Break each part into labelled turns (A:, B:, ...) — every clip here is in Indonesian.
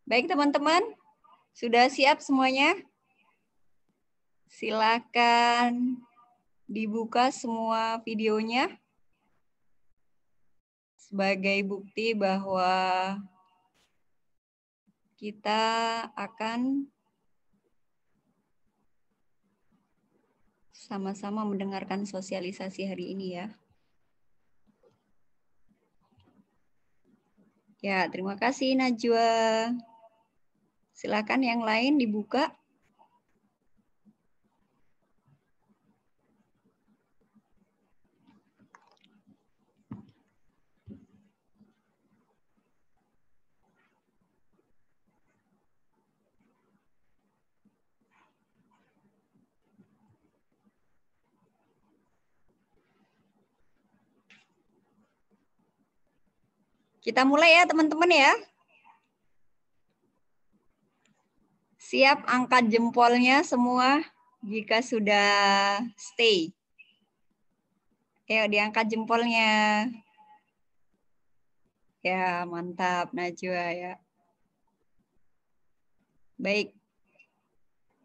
A: Baik teman-teman, sudah siap semuanya? Silakan dibuka semua videonya sebagai bukti bahwa kita akan sama-sama mendengarkan sosialisasi hari ini ya. Ya, terima kasih Najwa. Silakan yang lain dibuka. Kita mulai ya teman-teman ya. Siap angkat jempolnya semua jika sudah stay. Ayo diangkat jempolnya. Ya, mantap Najwa ya. Baik.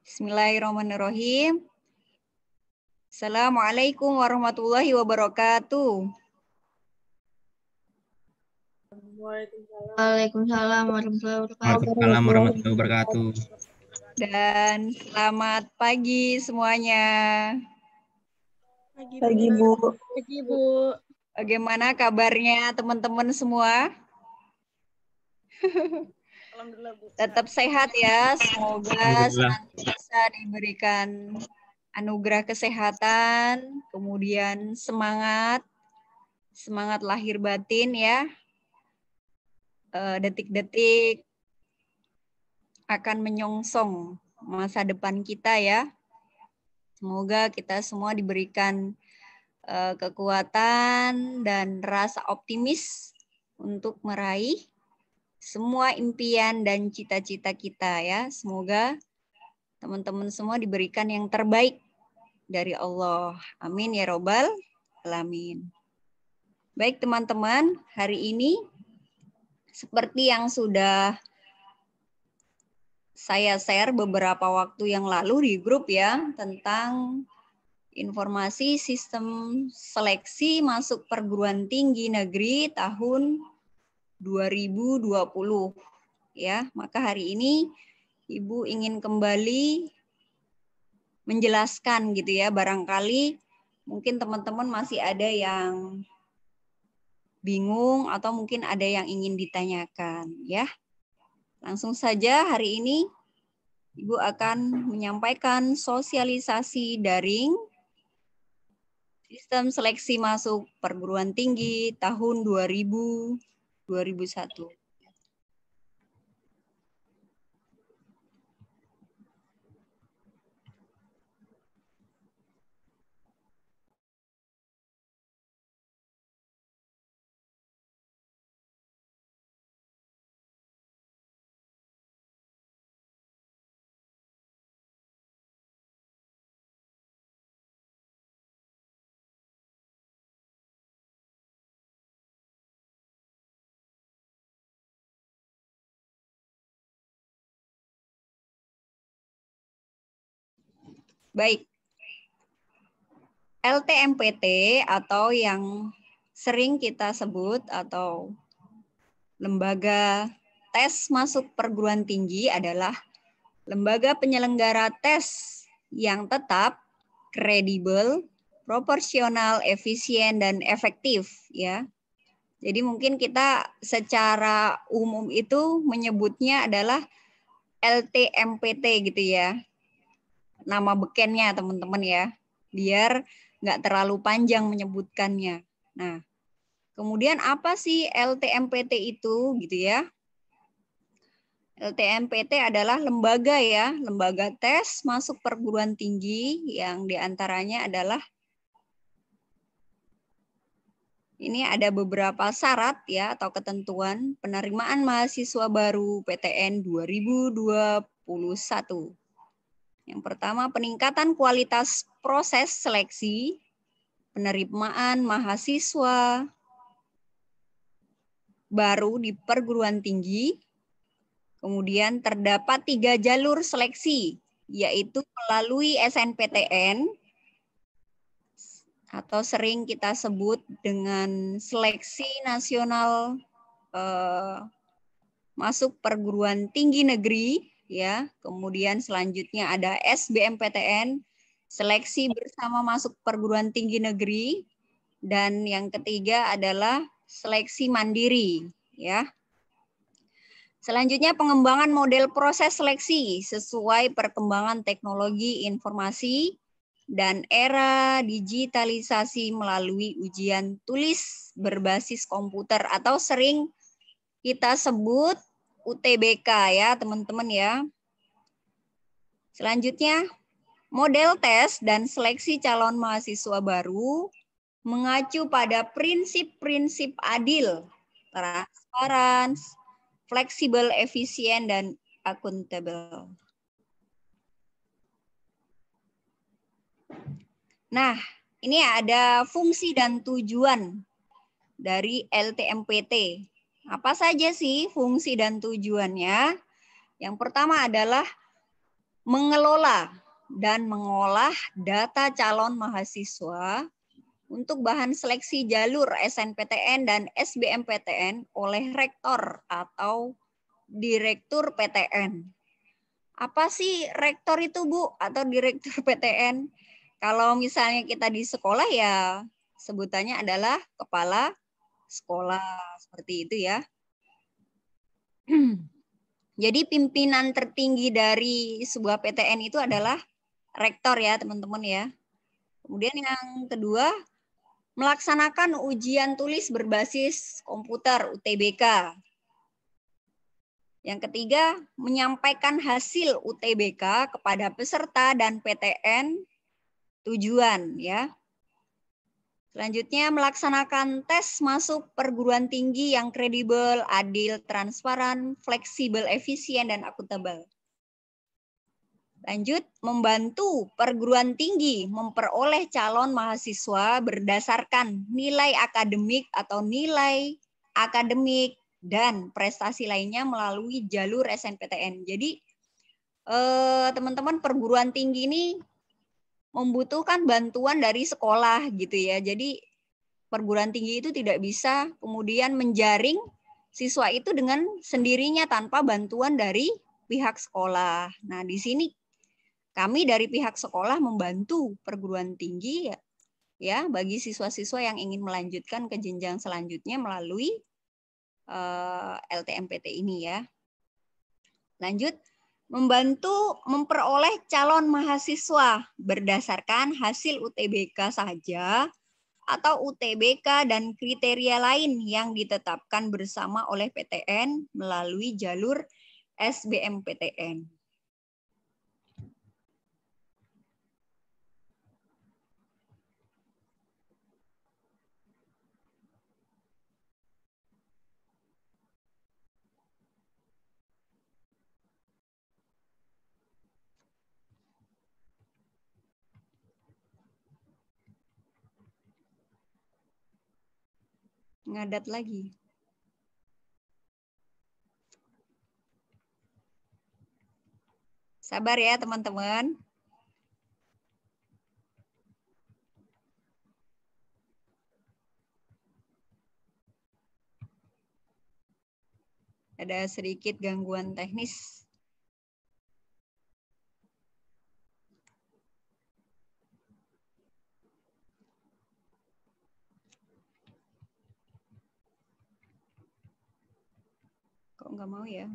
A: Bismillahirrahmanirrahim. Assalamualaikum warahmatullahi wabarakatuh.
B: Waalaikumsalam warahmatullahi wabarakatuh.
C: Waalaikumsalam warahmatullahi wabarakatuh.
A: Dan selamat pagi semuanya.
D: Pagi, Bu.
B: Pagi, Bu.
A: Bagaimana kabarnya teman-teman semua?
B: Alhamdulillah, Bu.
A: Tetap sehat ya. Semoga
C: Alhamdulillah.
A: senantiasa diberikan anugerah kesehatan, kemudian semangat lahir batin ya. Detik-detik akan menyongsong masa depan kita ya. Semoga kita semua diberikan kekuatan dan rasa optimis untuk meraih semua impian dan cita-cita kita ya. Semoga teman-teman semua diberikan yang terbaik dari Allah. Amin ya robbal alamin. Baik teman-teman, hari ini seperti yang sudah saya share beberapa waktu yang lalu di grup ya, tentang informasi sistem seleksi masuk perguruan tinggi negeri tahun 2020 ya. Maka hari ini Ibu ingin kembali menjelaskan gitu ya, barangkali mungkin teman-teman masih ada yang bingung atau mungkin ada yang ingin ditanyakan ya. Langsung saja hari ini Ibu akan menyampaikan sosialisasi daring sistem seleksi masuk perguruan tinggi tahun 2001. Baik. LTMPT atau yang sering kita sebut atau lembaga tes masuk perguruan tinggi adalah lembaga penyelenggara tes yang tetap, kredibel, proporsional, efisien, dan efektif ya. Jadi mungkin kita secara umum itu menyebutnya adalah LTMPT gitu ya. Nama bekennya teman-teman ya, biar nggak terlalu panjang menyebutkannya. Nah, kemudian apa sih LTMPT itu gitu ya? LTMPT adalah lembaga ya, lembaga tes masuk perguruan tinggi yang diantaranya adalah ini ada beberapa syarat ya atau ketentuan penerimaan mahasiswa baru PTN 2021. Yang pertama, peningkatan kualitas proses seleksi, penerimaan mahasiswa baru di perguruan tinggi, Kemudian terdapat 3 jalur seleksi, yaitu melalui SNPTN, atau sering kita sebut dengan seleksi nasional masuk perguruan tinggi negeri, ya. Kemudian selanjutnya ada SBMPTN, seleksi bersama masuk perguruan tinggi negeri, dan yang ketiga adalah seleksi mandiri, ya. Selanjutnya pengembangan model proses seleksi sesuai perkembangan teknologi informasi dan era digitalisasi melalui ujian tulis berbasis komputer atau sering kita sebut UTBK ya teman-teman ya. Selanjutnya model tes dan seleksi calon mahasiswa baru mengacu pada prinsip-prinsip adil, transparan, fleksibel, efisien, dan akuntabel. Nah, ini ada fungsi dan tujuan dari LTMPT. Apa saja sih fungsi dan tujuannya? Yang pertama adalah mengelola dan mengolah data calon mahasiswa untuk bahan seleksi jalur SNPTN dan SBMPTN oleh rektor atau direktur PTN. Apa sih rektor itu, Bu, atau direktur PTN? Kalau misalnya kita di sekolah ya sebutannya adalah kepala sekolah, seperti itu ya. Jadi pimpinan tertinggi dari sebuah PTN itu adalah rektor ya, teman-teman ya. Kemudian yang kedua, melaksanakan ujian tulis berbasis komputer UTBK. Yang ketiga, menyampaikan hasil UTBK kepada peserta dan PTN tujuan ya. Selanjutnya melaksanakan tes masuk perguruan tinggi yang kredibel, adil, transparan, fleksibel, efisien, dan akuntabel. Lanjut, membantu perguruan tinggi memperoleh calon mahasiswa berdasarkan nilai akademik atau nilai akademik dan prestasi lainnya melalui jalur SNPTN. Jadi teman-teman perguruan tinggi ini membutuhkan bantuan dari sekolah gitu ya. Jadi perguruan tinggi itu tidak bisa kemudian menjaring siswa itu dengan sendirinya tanpa bantuan dari pihak sekolah. Nah, di sini kami dari pihak sekolah membantu perguruan tinggi ya bagi siswa-siswa yang ingin melanjutkan ke jenjang selanjutnya melalui LTMPT ini ya. Lanjut, membantu memperoleh calon mahasiswa berdasarkan hasil UTBK saja atau UTBK dan kriteria lain yang ditetapkan bersama oleh PTN melalui jalur SBMPTN. Ngadat lagi. Sabar ya teman-teman. Ada sedikit gangguan teknis. Kok nggak mau ya?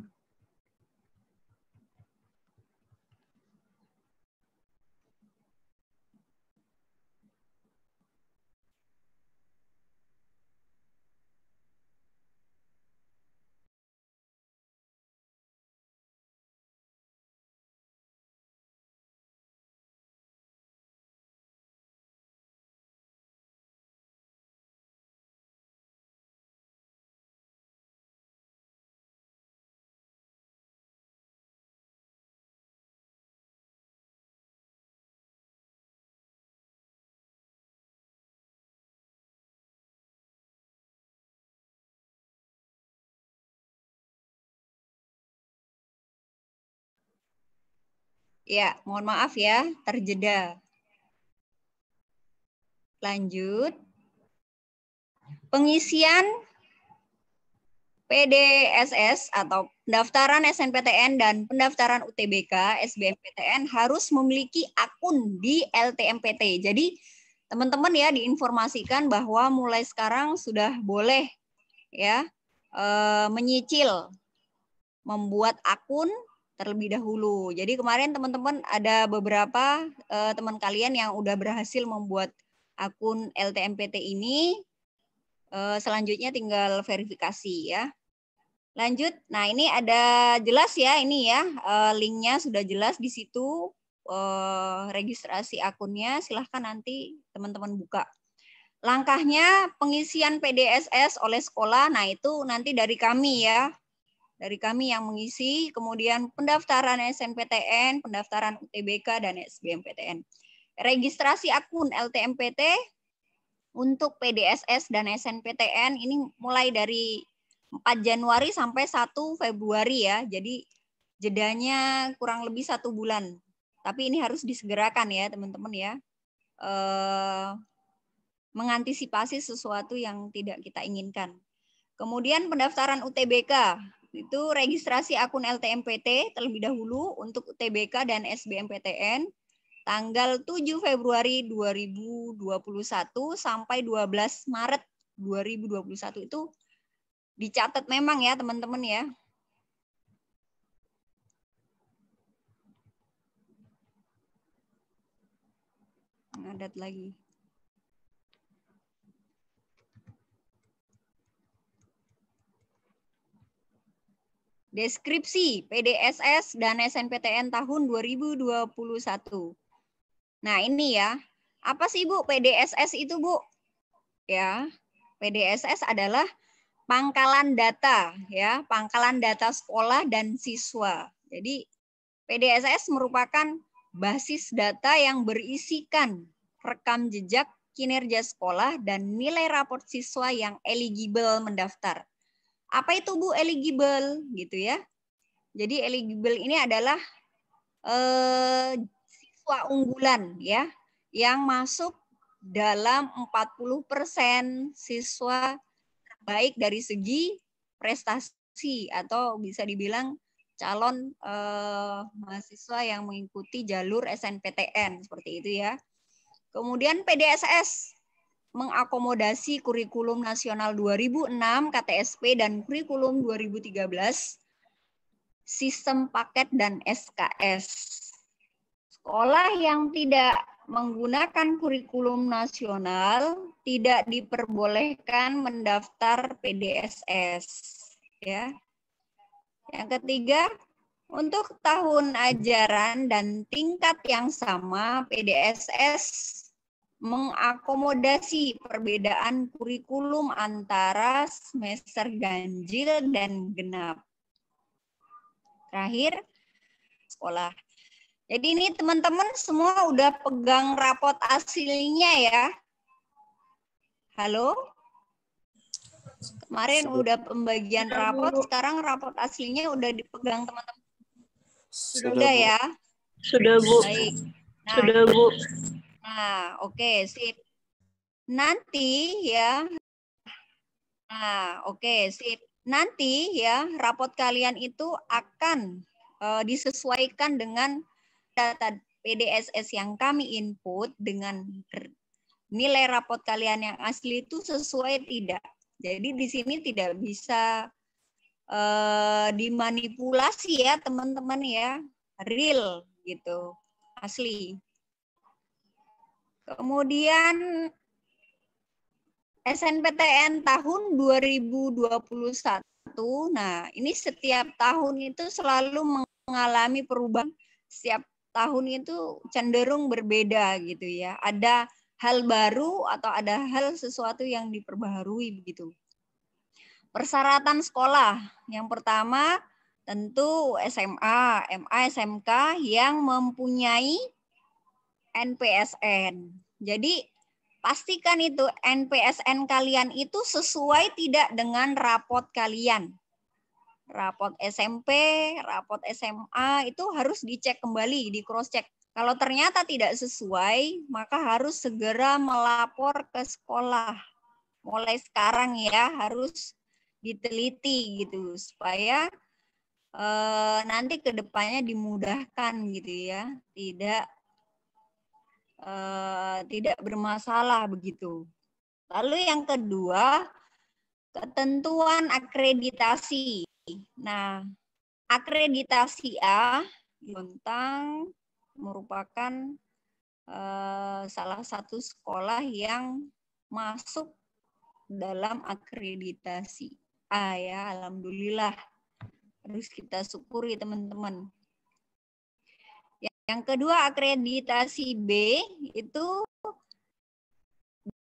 A: Ya, mohon maaf ya, terjeda. Lanjut. Pengisian PDSS atau pendaftaran SNPTN dan pendaftaran UTBK, SBMPTN harus memiliki akun di LTMPT. Jadi teman-teman ya diinformasikan bahwa mulai sekarang sudah boleh ya menyicil membuat akun terlebih dahulu. Jadi kemarin teman-teman ada beberapa teman kalian yang udah berhasil membuat akun LTMPT ini. Selanjutnya tinggal verifikasi ya. Lanjut. Nah, ini ada jelas ya ini ya. Linknya sudah jelas di situ. Registrasi akunnya silahkan nanti teman-teman buka. Langkahnya pengisian PDSS oleh sekolah. Nah, itu nanti dari kami ya. Dari kami yang mengisi. Kemudian pendaftaran SNPTN, pendaftaran UTBK, dan SBMPTN. Registrasi akun LTMPT untuk PDSS dan SNPTN ini mulai dari 4 Januari sampai 1 Februari ya. Jadi jedanya kurang lebih 1 bulan. Tapi ini harus disegerakan ya teman-teman ya. Mengantisipasi sesuatu yang tidak kita inginkan. Kemudian pendaftaran UTBK. Itu registrasi akun LTMPT terlebih dahulu untuk UTBK dan SBMPTN. Tanggal 7 Februari 2021 sampai 12 Maret 2021 itu dicatat memang ya teman-teman ya. Ngadat lagi. Deskripsi PDSS dan SNPTN tahun 2021. Nah, ini ya. Apa sih Bu PDSS itu, Bu? Ya, PDSS adalah pangkalan data ya, pangkalan data sekolah dan siswa. Jadi PDSS merupakan basis data yang berisikan rekam jejak kinerja sekolah dan nilai raport siswa yang eligible mendaftar. Apa itu Bu eligible gitu ya? Jadi eligible ini adalah siswa unggulan ya yang masuk dalam 40% siswa terbaik dari segi prestasi atau bisa dibilang calon mahasiswa yang mengikuti jalur SNPTN seperti itu ya. Kemudian PDSS mengakomodasi kurikulum nasional 2006 KTSP dan kurikulum 2013 sistem paket dan SKS. Sekolah yang tidak menggunakan kurikulum nasional tidak diperbolehkan mendaftar PDSS. Ya. Yang ketiga, untuk tahun ajaran dan tingkat yang sama, PDSS mengakomodasi perbedaan kurikulum antara semester ganjil dan genap. Terakhir, sekolah. Jadi ini teman-teman semua udah pegang rapot aslinya ya. Halo? Kemarin udah pembagian rapot, sekarang rapot aslinya udah dipegang teman-teman. Sudah ya?
B: Sudah, Bu.
A: Baik. Nah,
B: Sudah, Bu.
A: Nah, oke, sip. Nanti ya. Nah, oke, sip. Nanti ya, rapot kalian itu akan disesuaikan dengan data PDSS yang kami input dengan nilai rapot kalian yang asli itu sesuai tidak. Jadi di sini tidak bisa dimanipulasi ya teman-teman ya, real gitu, asli. Kemudian SNPTN tahun 2021, nah ini setiap tahun itu selalu mengalami perubahan, setiap tahun itu cenderung berbeda gitu ya. Ada hal baru atau ada hal sesuatu yang diperbaharui begitu. Persyaratan sekolah, yang pertama tentu SMA, MA, SMK yang mempunyai NPSN. Jadi pastikan itu NPSN kalian itu sesuai tidak dengan rapot kalian. rapot SMP, rapot SMA itu harus dicek kembali, di cross check. Kalau ternyata tidak sesuai, maka harus segera melapor ke sekolah. Mulai sekarang ya harus diteliti gitu supaya nanti ke depannya dimudahkan gitu ya, tidak bermasalah begitu. Lalu yang kedua, ketentuan akreditasi. Nah, akreditasi A tentang merupakan salah satu sekolah yang masuk dalam akreditasi A ya, alhamdulillah. Harus kita syukuri teman-teman. Yang kedua, akreditasi B itu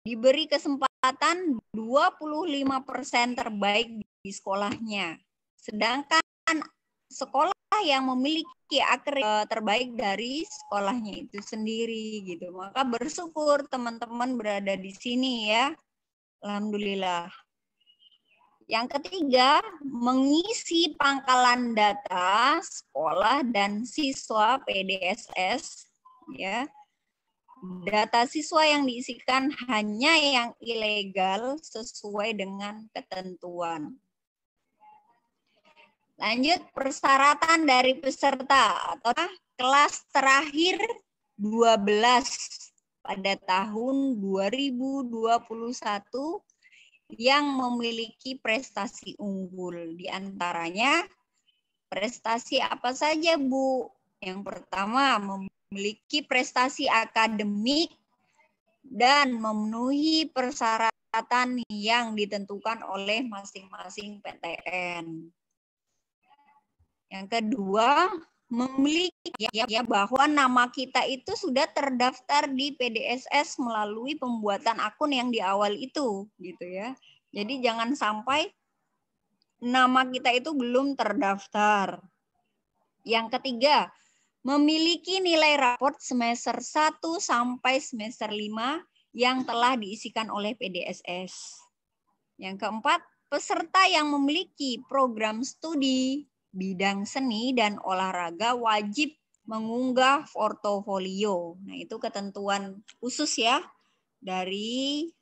A: diberi kesempatan 25% terbaik di sekolahnya. Sedangkan sekolah yang memiliki akreditasi terbaik dari sekolahnya itu sendiri gitu. Maka bersyukur teman-teman berada di sini ya. Alhamdulillah. Yang ketiga, mengisi pangkalan data sekolah dan siswa PDSS ya. Data siswa yang diisikan hanya yang ilegal sesuai dengan ketentuan. Lanjut, persyaratan dari peserta atau kelas terakhir 12 pada tahun 2021 yang memiliki prestasi unggul. Di antaranya prestasi apa saja, Bu? Yang pertama, memiliki prestasi akademik dan memenuhi persyaratan yang ditentukan oleh masing-masing PTN. Yang kedua, memiliki ya bahwa nama kita itu sudah terdaftar di PDSS melalui pembuatan akun yang di awal itu gitu ya. Jadi jangan sampai nama kita itu belum terdaftar. Yang ketiga, memiliki nilai raport semester 1 sampai semester 5 yang telah diisikan oleh PDSS. Yang keempat, peserta yang memiliki program studi bidang seni dan olahraga wajib mengunggah portofolio. Nah, itu ketentuan khusus ya dari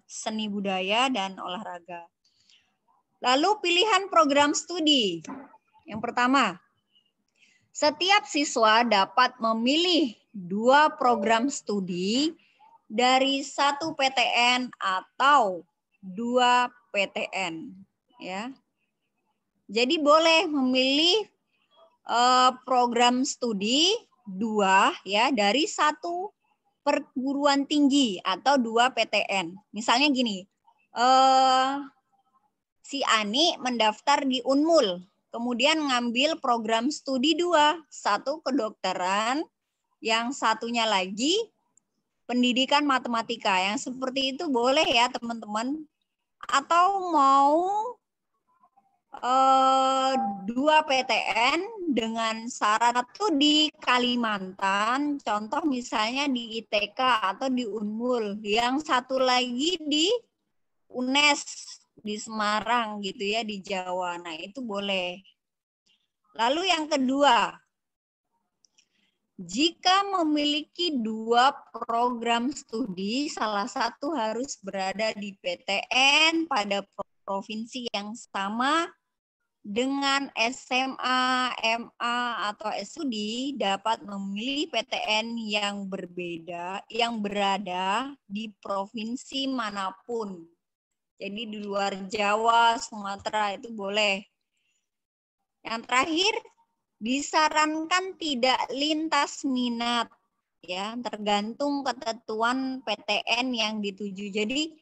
A: seni budaya dan olahraga. Lalu pilihan program studi. Yang pertama, setiap siswa dapat memilih 2 program studi dari 1 PTN atau 2 PTN ya. Jadi boleh memilih program studi 2 ya dari 1 perguruan tinggi atau 2 PTN. Misalnya gini, si Ani mendaftar di Unmul, kemudian ngambil program studi 2, 1 kedokteran, yang satunya lagi pendidikan matematika. Yang seperti itu boleh ya teman-teman. Atau mau 2 PTN dengan syarat satu di Kalimantan, contoh misalnya di ITK atau di Unmul, yang satu lagi di UNES di Semarang gitu ya, di Jawa. Nah, itu boleh. Lalu yang kedua, jika memiliki 2 program studi, salah satu harus berada di PTN pada provinsi yang sama dengan SMA, MA, atau studi dapat memilih PTN yang berbeda, yang berada di provinsi manapun. Jadi di luar Jawa, Sumatera itu boleh. Yang terakhir, disarankan tidak lintas minat, ya, tergantung ketentuan PTN yang dituju. Jadi,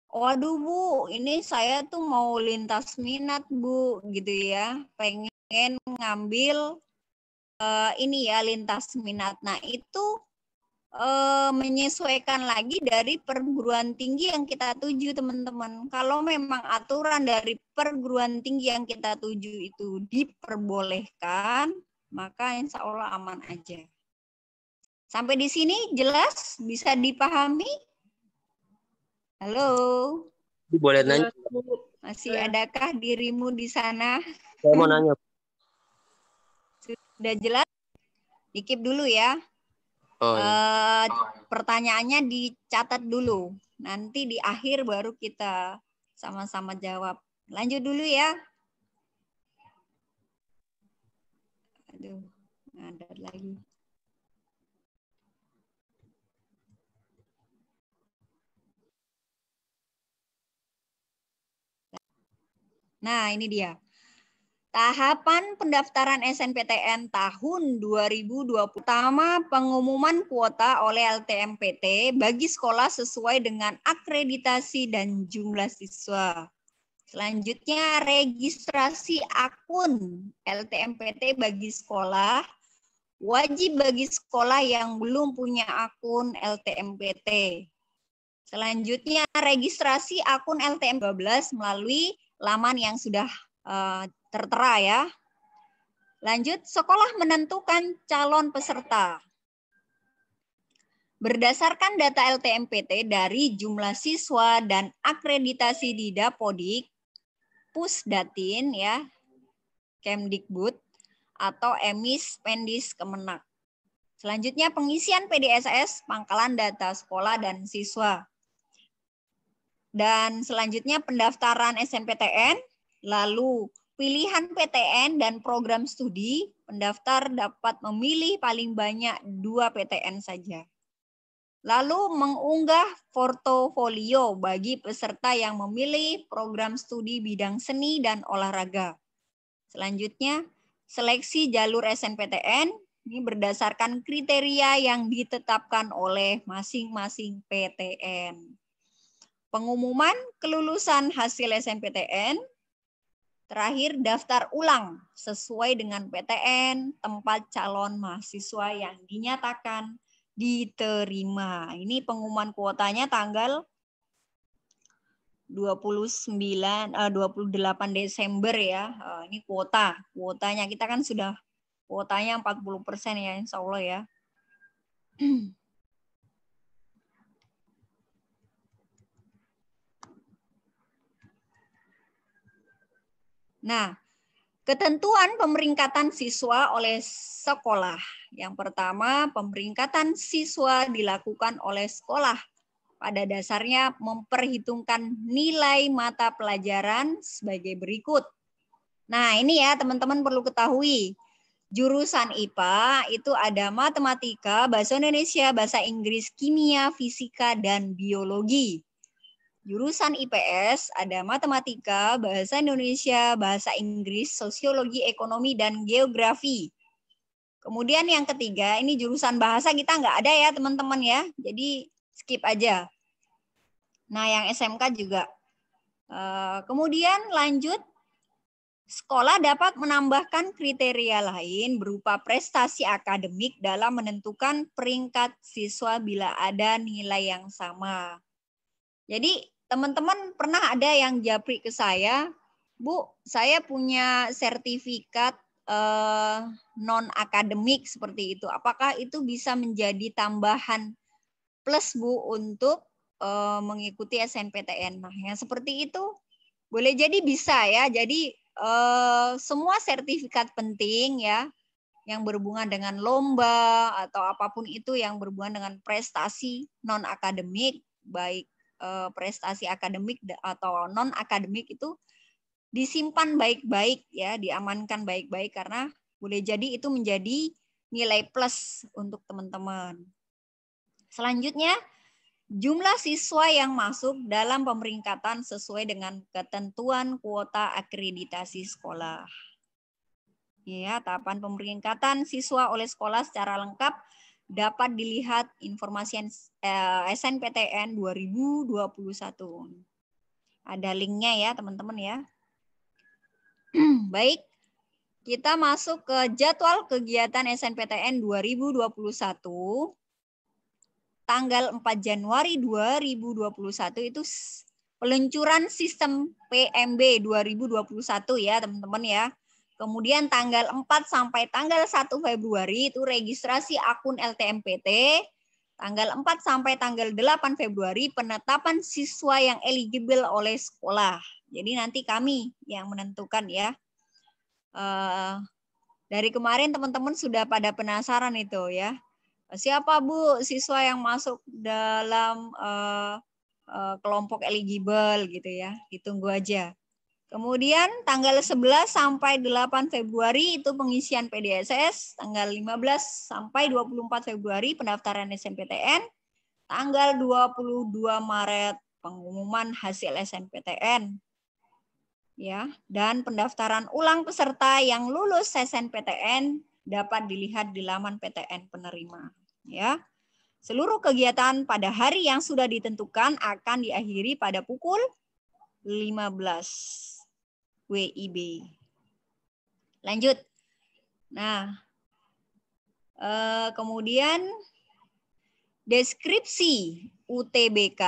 A: waduh Bu, ini saya tuh mau lintas minat Bu, gitu ya, pengen ngambil ini ya lintas minat. Nah itu menyesuaikan lagi dari perguruan tinggi yang kita tuju teman-teman. Kalau memang aturan dari perguruan tinggi yang kita tuju itu diperbolehkan, maka insya Allah aman aja. Sampai di sini jelas? Bisa dipahami? Halo?
C: Boleh nanya?
A: Masih adakah dirimu di sana?
D: Saya mau nanya.
A: Sudah jelas? Dikip dulu ya.
D: Oh, iya.
A: Pertanyaannya dicatat dulu. Nanti di akhir baru kita sama-sama jawab. Lanjut dulu ya. Aduh, ada lagi. Nah, ini dia. Tahapan pendaftaran SNPTN tahun 2020. Pertama, pengumuman kuota oleh LTMPT bagi sekolah sesuai dengan akreditasi dan jumlah siswa. Selanjutnya, registrasi akun LTMPT bagi sekolah. Wajib bagi sekolah yang belum punya akun LTMPT. Selanjutnya, registrasi akun LTM12 melalui laman yang sudah tertera ya. Lanjut, sekolah menentukan calon peserta. Berdasarkan data LTMPT dari jumlah siswa dan akreditasi di Dapodik, Pusdatin ya, Kemdikbud atau Emis Pendis Kemenak. Selanjutnya pengisian PDSS, pangkalan data sekolah dan siswa. Dan selanjutnya pendaftaran SNPTN, lalu pilihan PTN dan program studi, pendaftar dapat memilih paling banyak 2 PTN saja. Lalu mengunggah portofolio bagi peserta yang memilih program studi bidang seni dan olahraga. Selanjutnya, seleksi jalur SNPTN ini berdasarkan kriteria yang ditetapkan oleh masing-masing PTN. Pengumuman kelulusan hasil SNPTN. Terakhir, daftar ulang sesuai dengan PTN tempat calon mahasiswa yang dinyatakan diterima. Ini pengumuman kuotanya tanggal 28 Desember ya. Ini kuotanya kita kan sudah kuotanya 40% ya, insya Allah ya. Nah, ketentuan pemeringkatan siswa oleh sekolah. Yang pertama, pemeringkatan siswa dilakukan oleh sekolah. Pada dasarnya memperhitungkan nilai mata pelajaran sebagai berikut. Nah, ini ya teman-teman perlu ketahui. Jurusan IPA itu ada matematika, bahasa Indonesia, bahasa Inggris, kimia, fisika, dan biologi. Jurusan IPS ada matematika, bahasa Indonesia, bahasa Inggris, sosiologi, ekonomi, dan geografi. Kemudian yang ketiga, ini jurusan bahasa kita nggak ada ya teman-teman ya. Jadi skip aja. Nah yang SMK juga. Kemudian lanjut, sekolah dapat menambahkan kriteria lain berupa prestasi akademik dalam menentukan peringkat siswa bila ada nilai yang sama. Jadi teman-teman pernah ada yang japri ke saya, Bu, saya punya sertifikat non-akademik seperti itu. Apakah itu bisa menjadi tambahan plus, Bu, untuk mengikuti SNPTN? Nah, yang seperti itu boleh jadi bisa ya. Jadi semua sertifikat penting ya, yang berhubungan dengan lomba atau apapun itu yang berhubungan dengan prestasi non-akademik, baik prestasi akademik atau non akademik itu disimpan baik-baik ya, diamankan baik-baik karena boleh jadi itu menjadi nilai plus untuk teman-teman. Selanjutnya, jumlah siswa yang masuk dalam pemeringkatan sesuai dengan ketentuan kuota akreditasi sekolah. Ya, tahapan pemeringkatan siswa oleh sekolah secara lengkap dapat dilihat informasi SNPTN 2021. Ada linknya ya teman-teman ya. Baik, kita masuk ke jadwal kegiatan SNPTN 2021. Tanggal 4 Januari 2021 itu peluncuran sistem PMB 2021 ya teman-teman ya. Kemudian tanggal 4 sampai tanggal 1 Februari itu registrasi akun LTMPT. Tanggal 4 sampai tanggal 8 Februari penetapan siswa yang eligible oleh sekolah. Jadi nanti kami yang menentukan ya. Dari kemarin teman-teman sudah pada penasaran itu ya. Siapa Bu siswa yang masuk dalam kelompok eligible gitu ya. Ditunggu aja. Kemudian tanggal 11 sampai 8 Februari itu pengisian PDSS, tanggal 15 sampai 24 Februari pendaftaran SNMPTN, tanggal 22 Maret pengumuman hasil SNMPTN. Ya, dan pendaftaran ulang peserta yang lulus SNMPTN dapat dilihat di laman PTN penerima, ya. Seluruh kegiatan pada hari yang sudah ditentukan akan diakhiri pada pukul 15 WIB. Lanjut. Nah, kemudian deskripsi UTBK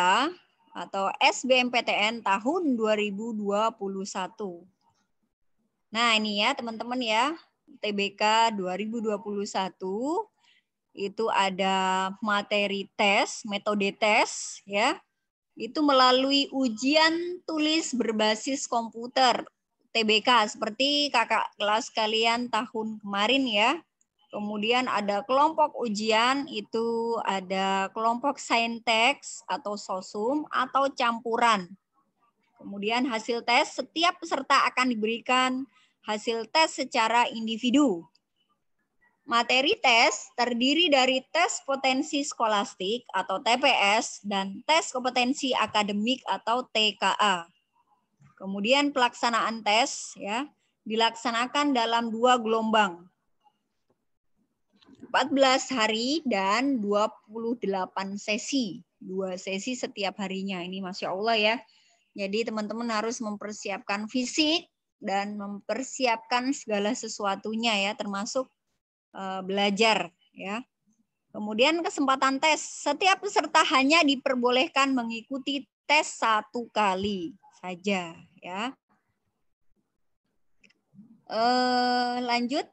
A: atau SBMPTN tahun 2021. Nah, ini ya teman-teman ya, UTBK 2021 itu ada materi tes, metode tes ya. Itu melalui ujian tulis berbasis komputer. TBK seperti kakak kelas kalian tahun kemarin ya. Kemudian ada kelompok ujian, itu ada kelompok saintek atau sosum atau campuran. Kemudian hasil tes, setiap peserta akan diberikan hasil tes secara individu. Materi tes terdiri dari tes potensi skolastik atau TPS dan tes kompetensi akademik atau TKA. Kemudian pelaksanaan tes ya dilaksanakan dalam 2 gelombang. 14 hari dan 28 sesi. 2 sesi setiap harinya. Ini Masya Allah ya. Jadi teman-teman harus mempersiapkan fisik dan mempersiapkan segala sesuatunya ya, termasuk belajar ya. Kemudian kesempatan tes. Setiap peserta hanya diperbolehkan mengikuti tes 1 kali saja ya. Lanjut,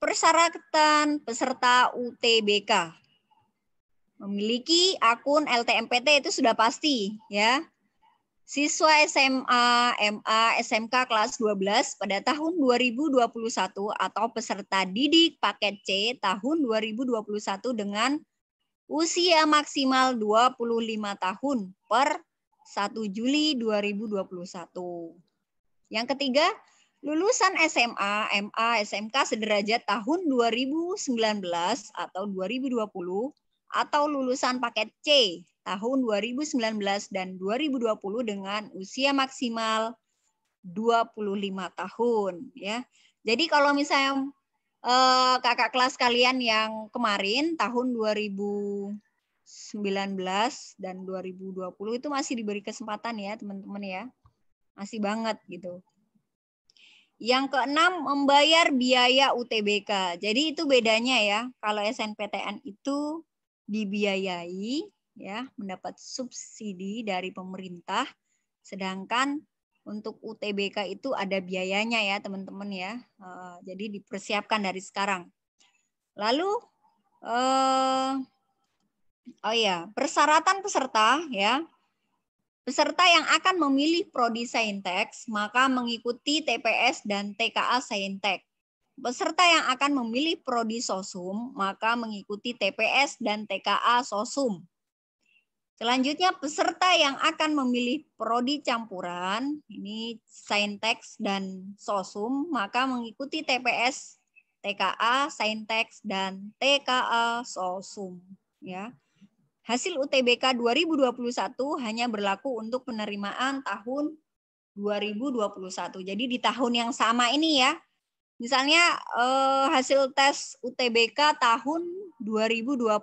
A: persyaratan peserta UTBK. Memiliki akun LTMPT itu sudah pasti ya. Siswa SMA, MA, SMK kelas 12 pada tahun 2021 atau peserta didik paket C tahun 2021 dengan usia maksimal 25 tahun per 1 Juli 2021. Yang ketiga, lulusan SMA, MA, SMK sederajat tahun 2019 atau 2020 atau lulusan paket C tahun 2019 dan 2020 dengan usia maksimal 25 tahun ya. Jadi kalau misalnya kakak kelas kalian yang kemarin tahun 2019 dan 2020 itu masih diberi kesempatan ya teman-teman ya. Masih banget gitu. Yang keenam, membayar biaya UTBK. Jadi itu bedanya ya. Kalau SNMPTN itu dibiayai ya, mendapat subsidi dari pemerintah, sedangkan untuk UTBK itu ada biayanya ya teman-teman ya. Jadi dipersiapkan dari sekarang. Lalu persyaratan peserta ya. Peserta yang akan memilih prodi saintek maka mengikuti TPS dan TKA saintek. Peserta yang akan memilih prodi sosum maka mengikuti TPS dan TKA sosum. Selanjutnya peserta yang akan memilih prodi campuran, ini saintek dan sosum, maka mengikuti TPS, TKA saintek dan TKA sosum ya. Hasil UTBK 2021 hanya berlaku untuk penerimaan tahun 2021. Jadi di tahun yang sama ini ya. Misalnya hasil tes UTBK tahun 2020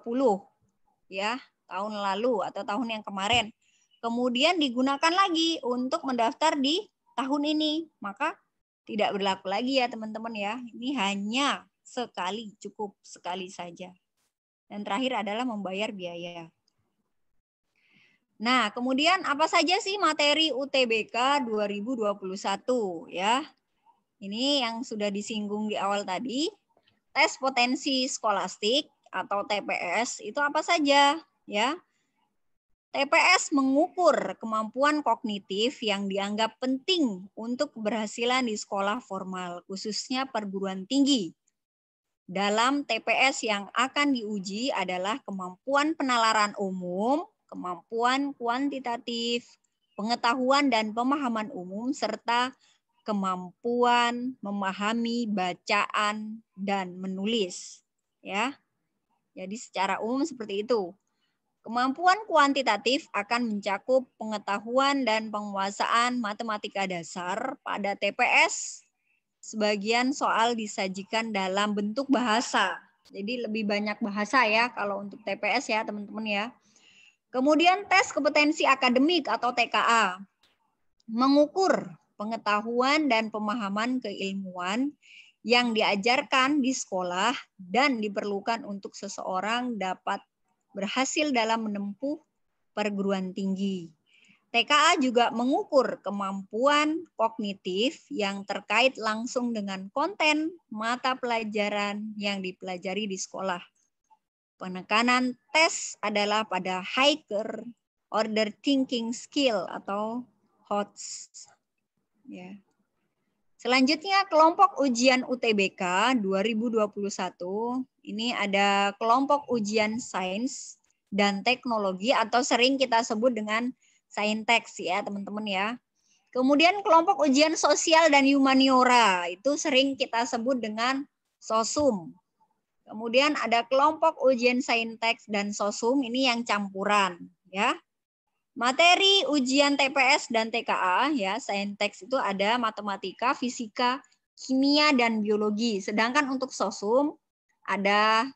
A: ya, tahun lalu atau tahun yang kemarin. Kemudian digunakan lagi untuk mendaftar di tahun ini, maka tidak berlaku lagi ya teman-teman ya. Ini hanya sekali, cukup sekali saja. Dan terakhir adalah membayar biaya. Nah, kemudian apa saja sih materi UTBK 2021 ya? Ini yang sudah disinggung di awal tadi. Tes potensi skolastik atau TPS itu apa saja ya? TPS mengukur kemampuan kognitif yang dianggap penting untuk keberhasilan di sekolah formal, khususnya perguruan tinggi. Dalam TPS yang akan diuji adalah kemampuan penalaran umum, kemampuan kuantitatif, pengetahuan dan pemahaman umum, serta kemampuan memahami bacaan dan menulis. Ya, jadi secara umum seperti itu. Kemampuan kuantitatif akan mencakup pengetahuan dan penguasaan matematika dasar. Pada TPS, sebagian soal disajikan dalam bentuk bahasa. Jadi lebih banyak bahasa ya kalau untuk TPS ya teman-teman ya. Kemudian tes kompetensi akademik atau TKA. Mengukur pengetahuan dan pemahaman keilmuan yang diajarkan di sekolah dan diperlukan untuk seseorang dapat berhasil dalam menempuh perguruan tinggi. TKA juga mengukur kemampuan kognitif yang terkait langsung dengan konten mata pelajaran yang dipelajari di sekolah. Penekanan tes adalah pada higher order thinking skill atau HOTS. Ya. Selanjutnya kelompok ujian UTBK 2021. Ini ada kelompok ujian sains dan teknologi atau sering kita sebut dengan saintek ya teman-teman ya. Kemudian kelompok ujian sosial dan humaniora itu sering kita sebut dengan sosum. Kemudian ada kelompok ujian saintek dan sosum ini yang campuran ya. Materi ujian TPS dan TKA ya, saintek itu ada matematika, fisika, kimia dan biologi. Sedangkan untuk sosum ada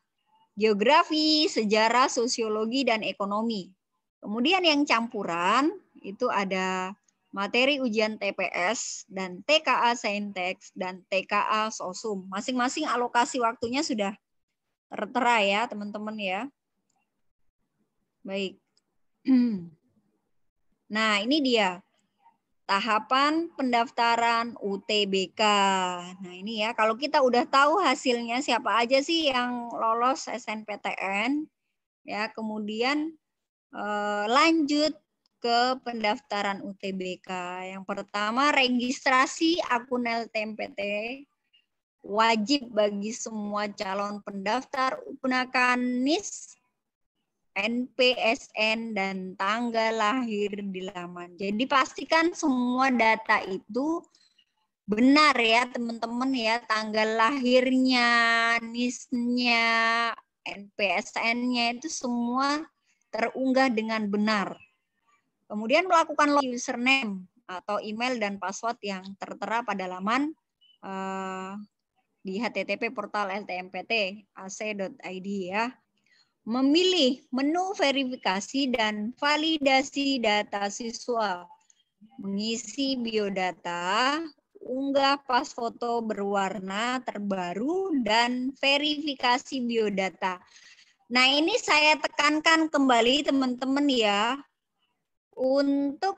A: geografi, sejarah, sosiologi dan ekonomi. Kemudian yang campuran itu ada materi ujian TPS dan TKA saintek dan TKA sosum. Masing-masing alokasi waktunya sudah tertera ya, teman-teman ya. Baik. Nah, ini dia tahapan pendaftaran UTBK. Nah, ini ya, kalau kita udah tahu hasilnya siapa aja sih yang lolos SNPTN, ya, kemudian lanjut ke pendaftaran UTBK. Yang pertama, registrasi akun LTMPT wajib bagi semua calon pendaftar gunakan NIS, NPSN, dan tanggal lahir di laman. Jadi pastikan semua data itu benar ya teman-teman ya. Tanggal lahirnya, NIS-nya, NPSN-nya itu semua terunggah dengan benar. Kemudian melakukan login username atau email dan password yang tertera pada laman di http portal ltmpt.ac.id ya. Memilih menu verifikasi dan validasi data siswa, mengisi biodata, unggah pas foto berwarna terbaru, dan verifikasi biodata. Nah, ini saya tekankan kembali teman-teman ya, untuk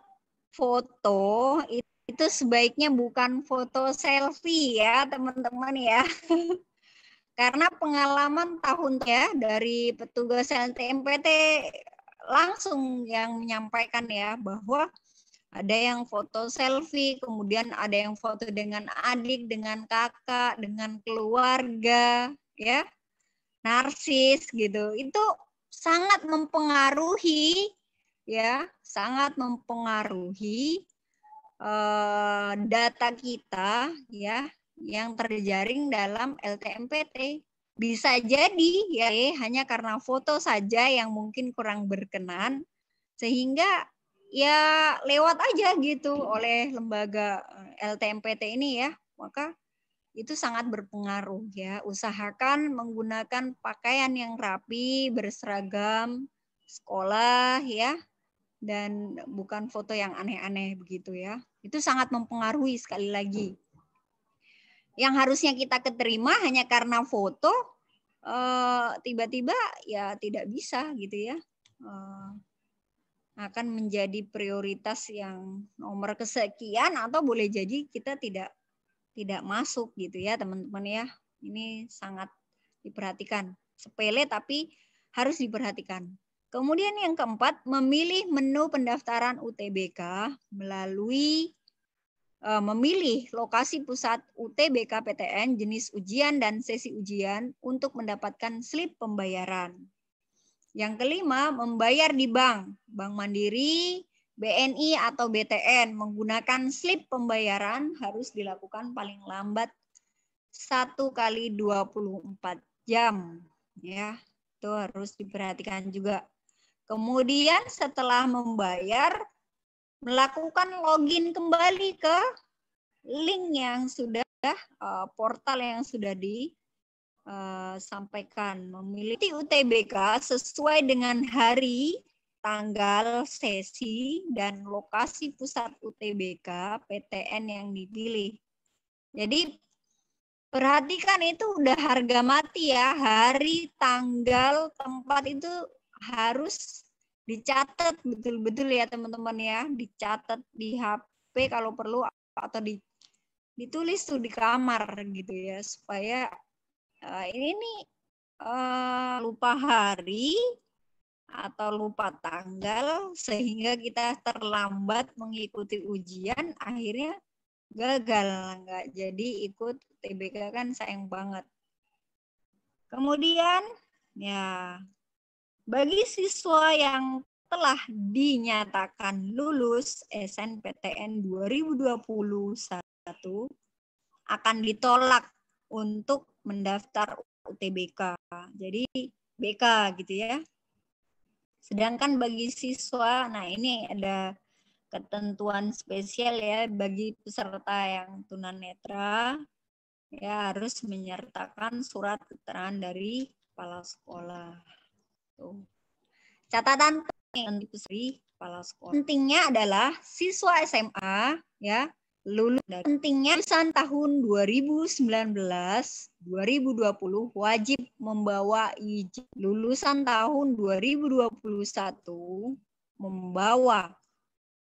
A: foto itu sebaiknya bukan foto selfie ya teman-teman ya. Karena pengalaman tahun ya dari petugas LTMPT langsung yang menyampaikan ya bahwa ada yang foto selfie, kemudian ada yang foto dengan adik, dengan kakak, dengan keluarga, ya, narsis gitu. Itu sangat mempengaruhi, ya, sangat mempengaruhi data kita, ya, yang terjaring dalam LTMPT. Bisa jadi ya hanya karena foto saja yang mungkin kurang berkenan sehingga ya lewat aja gitu oleh lembaga LTMPT ini ya. Maka itu sangat berpengaruh ya. Usahakan menggunakan pakaian yang rapi, berseragam sekolah ya, dan bukan foto yang aneh-aneh begitu ya. Itu sangat mempengaruhi sekali lagi. Yang harusnya kita keterima hanya karena foto, tiba-tiba ya tidak bisa gitu ya. Akan menjadi prioritas yang nomor kesekian atau boleh jadi kita tidak masuk gitu ya teman-teman ya. Ini sangat diperhatikan. Sepele tapi harus diperhatikan. Kemudian yang keempat, memilih menu pendaftaran UTBK melalui memilih lokasi pusat UTBK PTN, jenis ujian dan sesi ujian untuk mendapatkan slip pembayaran. Yang kelima, membayar di bank Mandiri, BNI atau BTN menggunakan slip pembayaran harus dilakukan paling lambat 1 kali 24 jam. Ya, itu harus diperhatikan juga. Kemudian setelah membayar, melakukan login kembali ke link yang sudah portal yang sudah disampaikan. Memilih UTBK sesuai dengan hari, tanggal, sesi, dan lokasi pusat UTBK PTN yang dipilih. Jadi perhatikan itu udah harga mati ya, hari, tanggal, tempat itu harus dicatat betul-betul ya teman-teman ya, dicatat di HP kalau perlu atau ditulis tuh di kamar gitu ya, supaya ini nih lupa hari atau lupa tanggal sehingga kita terlambat mengikuti ujian, akhirnya gagal, nggak jadi ikut UTBK kan sayang banget. Kemudian ya, bagi siswa yang telah dinyatakan lulus SNPTN 2021 akan ditolak untuk mendaftar UTBK. Jadi BK gitu ya. Sedangkan bagi siswa, nah ini ada ketentuan spesial ya bagi peserta yang tunanetra, ya harus menyertakan surat keterangan dari kepala sekolah. Tuh. Catatan penting dari kepala sekolah. Pentingnya adalah siswa SMA ya lulus dari pentingnya lulusan tahun 2019 2020 wajib membawa izin. Lulusan tahun 2021 membawa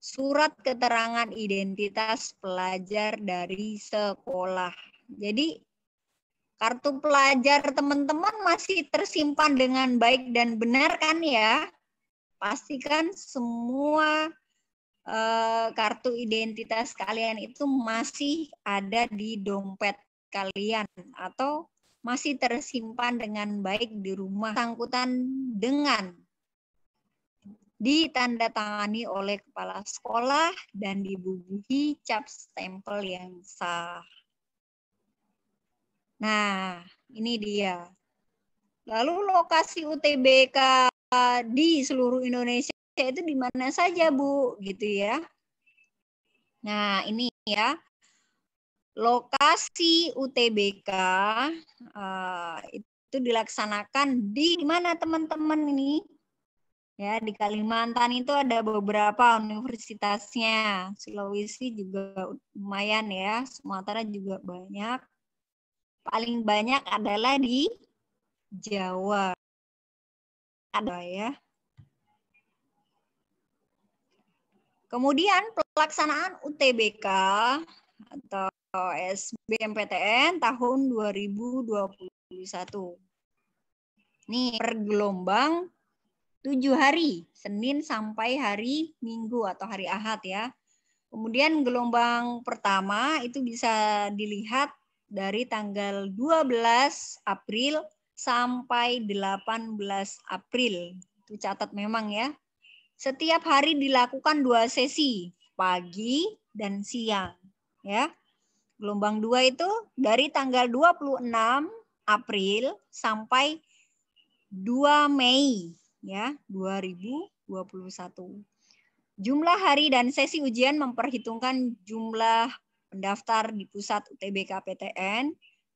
A: surat keterangan identitas pelajar dari sekolah. Jadi kartu pelajar teman-teman masih tersimpan dengan baik dan benar kan ya? Pastikan semua kartu identitas kalian itu masih ada di dompet kalian atau masih tersimpan dengan baik di rumah, bersangkutan dengan ditandatangani oleh kepala sekolah dan dibubuhi cap stempel yang sah. Nah, ini dia. Lalu lokasi UTBK di seluruh Indonesia itu di mana saja, Bu? Gitu ya. Nah, ini ya. Lokasi UTBK itu dilaksanakan di mana teman-teman ini? Ya, di Kalimantan itu ada beberapa universitasnya. Sulawesi juga lumayan ya, Sumatera juga banyak. Paling banyak adalah di Jawa. Ada ya. Kemudian pelaksanaan UTBK atau SBMPTN tahun 2021. Nih, per gelombang 7 hari, Senin sampai hari Minggu atau hari Ahad ya. Kemudian gelombang pertama itu bisa dilihat dari tanggal 12 April sampai 18 April. Itu catat memang ya. Setiap hari dilakukan 2 sesi, pagi dan siang. Ya. Gelombang 2 itu dari tanggal 26 April sampai 2 Mei ya 2021. Jumlah hari dan sesi ujian memperhitungkan jumlah pendaftar di pusat UTBK PTN.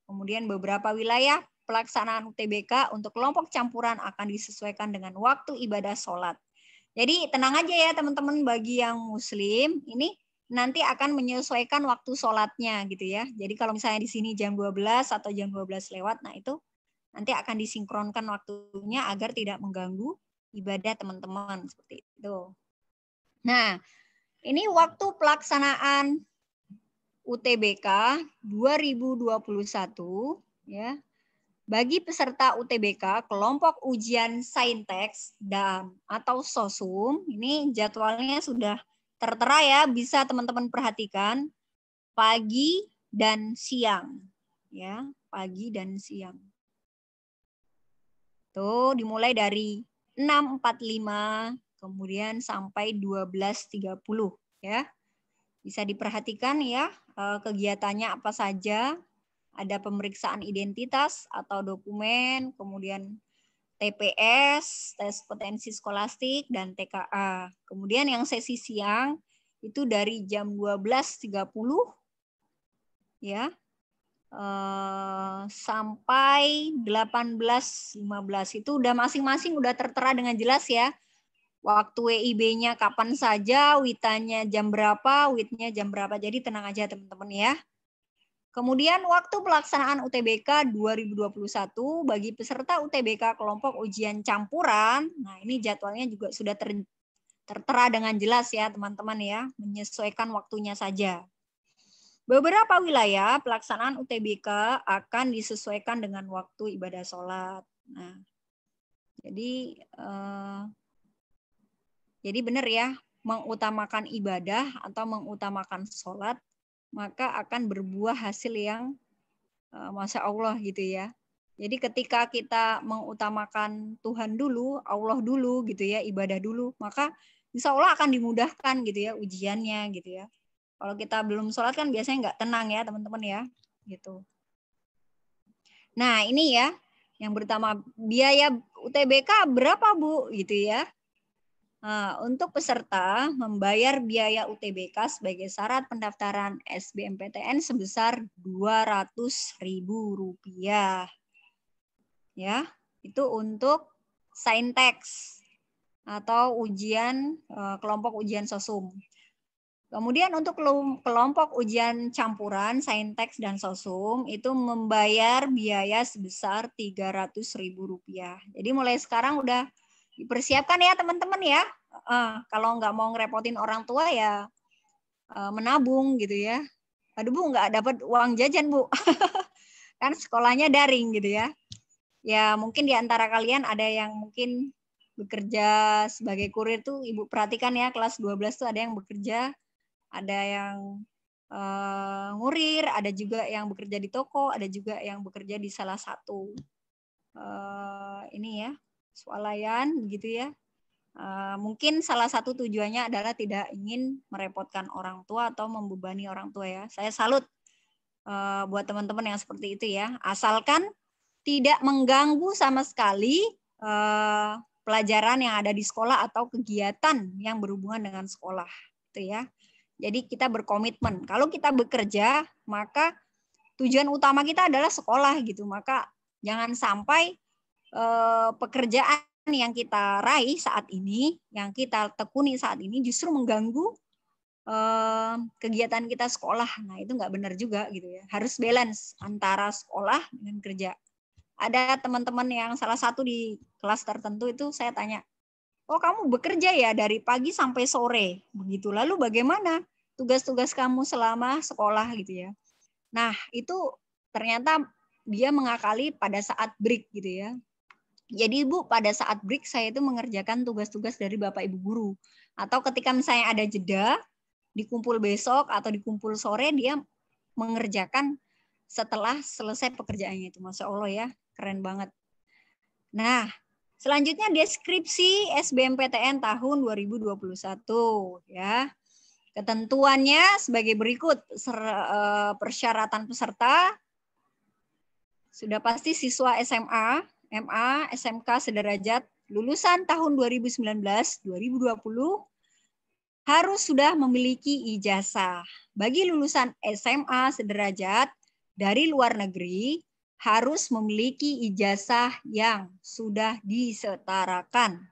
A: Kemudian beberapa wilayah pelaksanaan UTBK untuk kelompok campuran akan disesuaikan dengan waktu ibadah sholat. Jadi tenang aja ya teman-teman, bagi yang muslim ini nanti akan menyesuaikan waktu sholatnya gitu ya. Jadi kalau misalnya di sini jam 12 atau jam 12 lewat, nah itu nanti akan disinkronkan waktunya agar tidak mengganggu ibadah teman-teman seperti itu. Nah, ini waktu pelaksanaan UTBK 2021 ya. Bagi peserta UTBK kelompok ujian saintek dan atau sosum, ini jadwalnya sudah tertera ya, bisa teman-teman perhatikan pagi dan siang, ya, pagi dan siang. Tuh dimulai dari 6.45 kemudian sampai 12.30 ya. Bisa diperhatikan ya kegiatannya apa saja. Ada pemeriksaan identitas atau dokumen, kemudian TPS, tes potensi skolastik, dan TKA. Kemudian yang sesi siang itu dari jam 12.30 ya sampai 18.15. Itu udah masing-masing udah tertera dengan jelas ya. Waktu WIB-nya kapan saja, WITA-nya jam berapa, WIT-nya jam berapa. Jadi tenang aja teman-teman ya. Kemudian waktu pelaksanaan UTBK 2021 bagi peserta UTBK kelompok ujian campuran. Nah, ini jadwalnya juga sudah tertera dengan jelas ya, teman-teman ya, menyesuaikan waktunya saja. Beberapa wilayah pelaksanaan UTBK akan disesuaikan dengan waktu ibadah sholat. Nah, jadi benar ya, mengutamakan ibadah atau mengutamakan sholat, maka akan berbuah hasil yang Masya Allah gitu ya. Jadi ketika kita mengutamakan Tuhan dulu, Allah dulu gitu ya, ibadah dulu, maka insya Allah akan dimudahkan gitu ya ujiannya gitu ya. Kalau kita belum sholat kan biasanya nggak tenang ya teman-teman ya, gitu. Nah ini ya, yang pertama biaya UTBK berapa Bu gitu ya. Nah, untuk peserta membayar biaya UTBK sebagai syarat pendaftaran SBMPTN sebesar Rp200.000. Ya, itu untuk saintek atau ujian kelompok ujian sosum. Kemudian untuk kelompok ujian campuran saintek dan sosum itu membayar biaya sebesar Rp300.000. Jadi mulai sekarang udah dipersiapkan ya teman-teman ya. Kalau nggak mau ngerepotin orang tua ya menabung gitu ya. Aduh Bu, nggak dapat uang jajan Bu. Kan sekolahnya daring gitu ya. Ya mungkin di antara kalian ada yang mungkin bekerja sebagai kurir tuh Ibu perhatikan ya, kelas 12 tuh ada yang bekerja, ada yang ngurir, ada juga yang bekerja di toko, ada juga yang bekerja di salah satu ini ya, swalayan begitu ya. Mungkin salah satu tujuannya adalah tidak ingin merepotkan orang tua atau membebani orang tua ya. Saya salut buat teman-teman yang seperti itu ya. Asalkan tidak mengganggu sama sekali pelajaran yang ada di sekolah atau kegiatan yang berhubungan dengan sekolah, gitu ya. Jadi kita berkomitmen. Kalau kita bekerja, maka tujuan utama kita adalah sekolah gitu. Maka jangan sampai pekerjaan yang kita raih saat ini, yang kita tekuni saat ini justru mengganggu kegiatan kita sekolah. Nah itu nggak benar juga gitu ya. Harus balance antara sekolah dengan kerja. Ada teman-teman yang salah satu di kelas tertentu itu saya tanya, oh kamu bekerja ya dari pagi sampai sore begitu. Lalu bagaimana tugas-tugas kamu selama sekolah gitu ya. Nah itu ternyata dia mengakali pada saat break gitu ya. Jadi Bu, pada saat break saya itu mengerjakan tugas-tugas dari Bapak Ibu guru. Atau ketika misalnya ada jeda, dikumpul besok atau dikumpul sore, dia mengerjakan setelah selesai pekerjaannya itu. Masya Allah ya, keren banget. Nah, selanjutnya deskripsi SBMPTN tahun 2021 ya. Ketentuannya sebagai berikut. Persyaratan peserta sudah pasti siswa SMA, MA, SMK sederajat lulusan tahun 2019-2020 harus sudah memiliki ijazah. Bagi lulusan SMA sederajat dari luar negeri harus memiliki ijazah yang sudah disetarakan.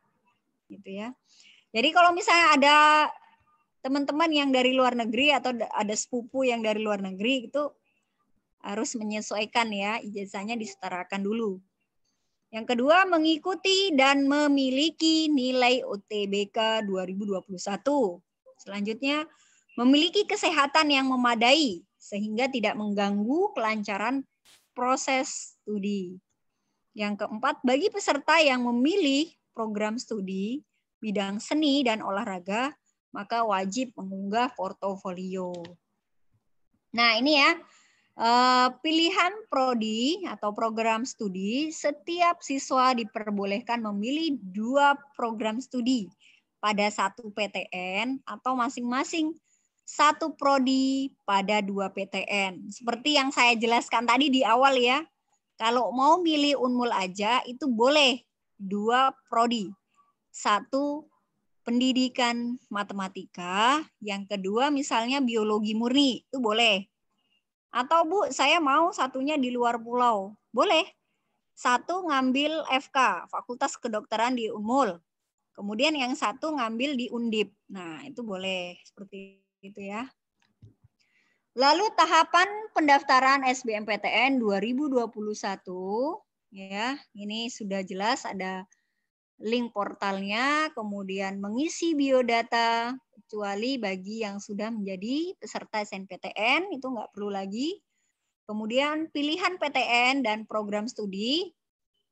A: Gitu ya. Jadi kalau misalnya ada teman-teman yang dari luar negeri atau ada sepupu yang dari luar negeri itu harus menyesuaikan ya, ijazahnya disetarakan dulu. Yang kedua, mengikuti dan memiliki nilai UTBK 2021. Selanjutnya, memiliki kesehatan yang memadai sehingga tidak mengganggu kelancaran proses studi. Yang keempat, bagi peserta yang memilih program studi bidang seni dan olahraga, maka wajib mengunggah portofolio. Nah, ini ya, pilihan prodi atau program studi, setiap siswa diperbolehkan memilih 2 program studi pada 1 PTN atau masing-masing 1 prodi pada 2 PTN. Seperti yang saya jelaskan tadi di awal ya. Kalau mau milih Unmul aja itu boleh 2 prodi. 1 pendidikan matematika, yang kedua misalnya biologi murni, itu boleh. Atau Bu, saya mau satunya di luar pulau. Boleh. 1 ngambil FK, Fakultas Kedokteran di Unmul. Kemudian yang 1 ngambil di Undip. Nah, itu boleh seperti itu ya. Lalu tahapan pendaftaran SBMPTN 2021 ya, ini sudah jelas ada link portalnya, kemudian mengisi biodata, kecuali bagi yang sudah menjadi peserta SNPTN itu nggak perlu lagi. Kemudian pilihan PTN dan program studi,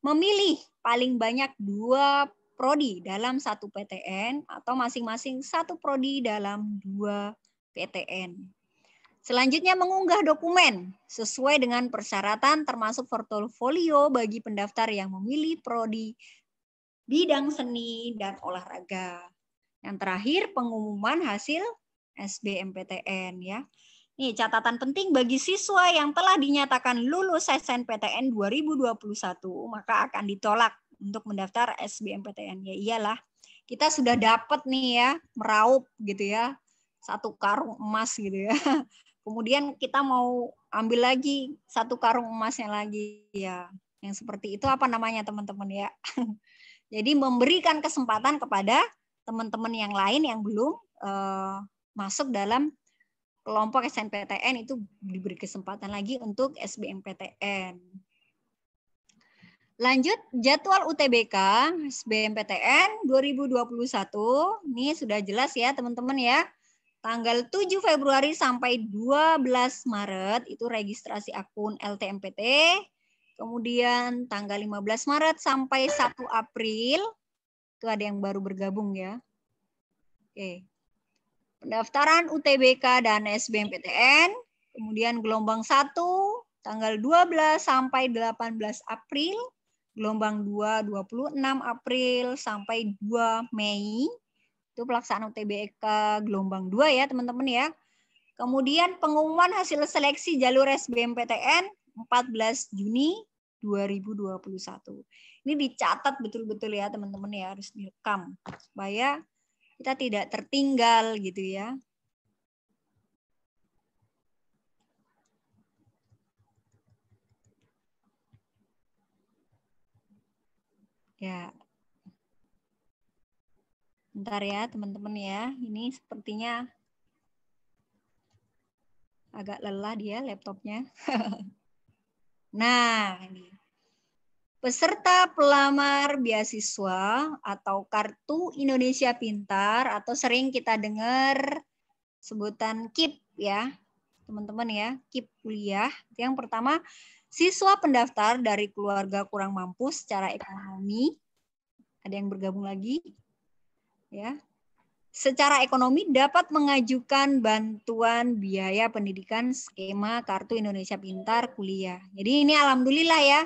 A: memilih paling banyak 2 prodi dalam 1 PTN atau masing-masing 1 prodi dalam 2 PTN. Selanjutnya mengunggah dokumen sesuai dengan persyaratan termasuk portofolio bagi pendaftar yang memilih prodi bidang seni dan olahraga. Yang terakhir pengumuman hasil SBMPTN ya. Nih catatan penting bagi siswa yang telah dinyatakan lulus SNPTN 2021 maka akan ditolak untuk mendaftar SBMPTN. Ya iyalah, kita sudah dapat nih ya meraup gitu ya 1 karung emas gitu ya. Kemudian kita mau ambil lagi 1 karung emasnya lagi ya. Yang seperti itu apa namanya teman-teman ya? Jadi memberikan kesempatan kepada teman-teman yang lain yang belum masuk dalam kelompok SNPTN itu diberi kesempatan lagi untuk SBMPTN. Lanjut jadwal UTBK SBMPTN 2021. Ini sudah jelas ya teman-teman ya. Tanggal 7 Februari sampai 12 Maret itu registrasi akun LTMPT. Kemudian tanggal 15 Maret sampai 1 April itu ada yang baru bergabung ya. Oke. Pendaftaran UTBK dan SBMPTN. Kemudian gelombang 1 tanggal 12 sampai 18 April. Gelombang 2 26 April sampai 2 Mei. Itu pelaksanaan UTBK gelombang 2 ya teman-teman ya. Kemudian pengumuman hasil seleksi jalur SBMPTN 14 Juni 2021. Ini dicatat betul-betul ya teman-teman ya, harus direkam supaya kita tidak tertinggal gitu ya. Ya. Bentar ya teman-teman ya, ini sepertinya agak lelah dia laptopnya. Nah, ini. Peserta pelamar beasiswa atau Kartu Indonesia Pintar atau sering kita dengar sebutan KIP ya, teman-teman ya, KIP kuliah. Yang pertama, siswa pendaftar dari keluarga kurang mampu secara ekonomi. Ada yang bergabung lagi? Ya. Secara ekonomi dapat mengajukan bantuan biaya pendidikan skema Kartu Indonesia Pintar kuliah. Jadi ini alhamdulillah ya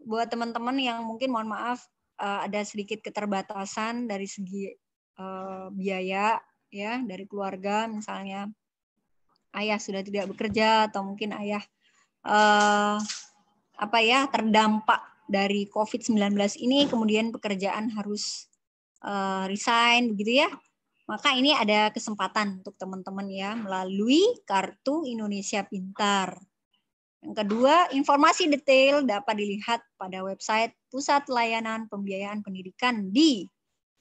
A: buat teman-teman yang mungkin mohon maaf ada sedikit keterbatasan dari segi biaya ya dari keluarga, misalnya ayah sudah tidak bekerja atau mungkin ayah terdampak dari COVID-19 ini, kemudian pekerjaan harus resign begitu ya, maka ini ada kesempatan untuk teman-teman ya melalui Kartu Indonesia Pintar. Yang kedua, informasi detail dapat dilihat pada website Pusat Layanan Pembiayaan Pendidikan di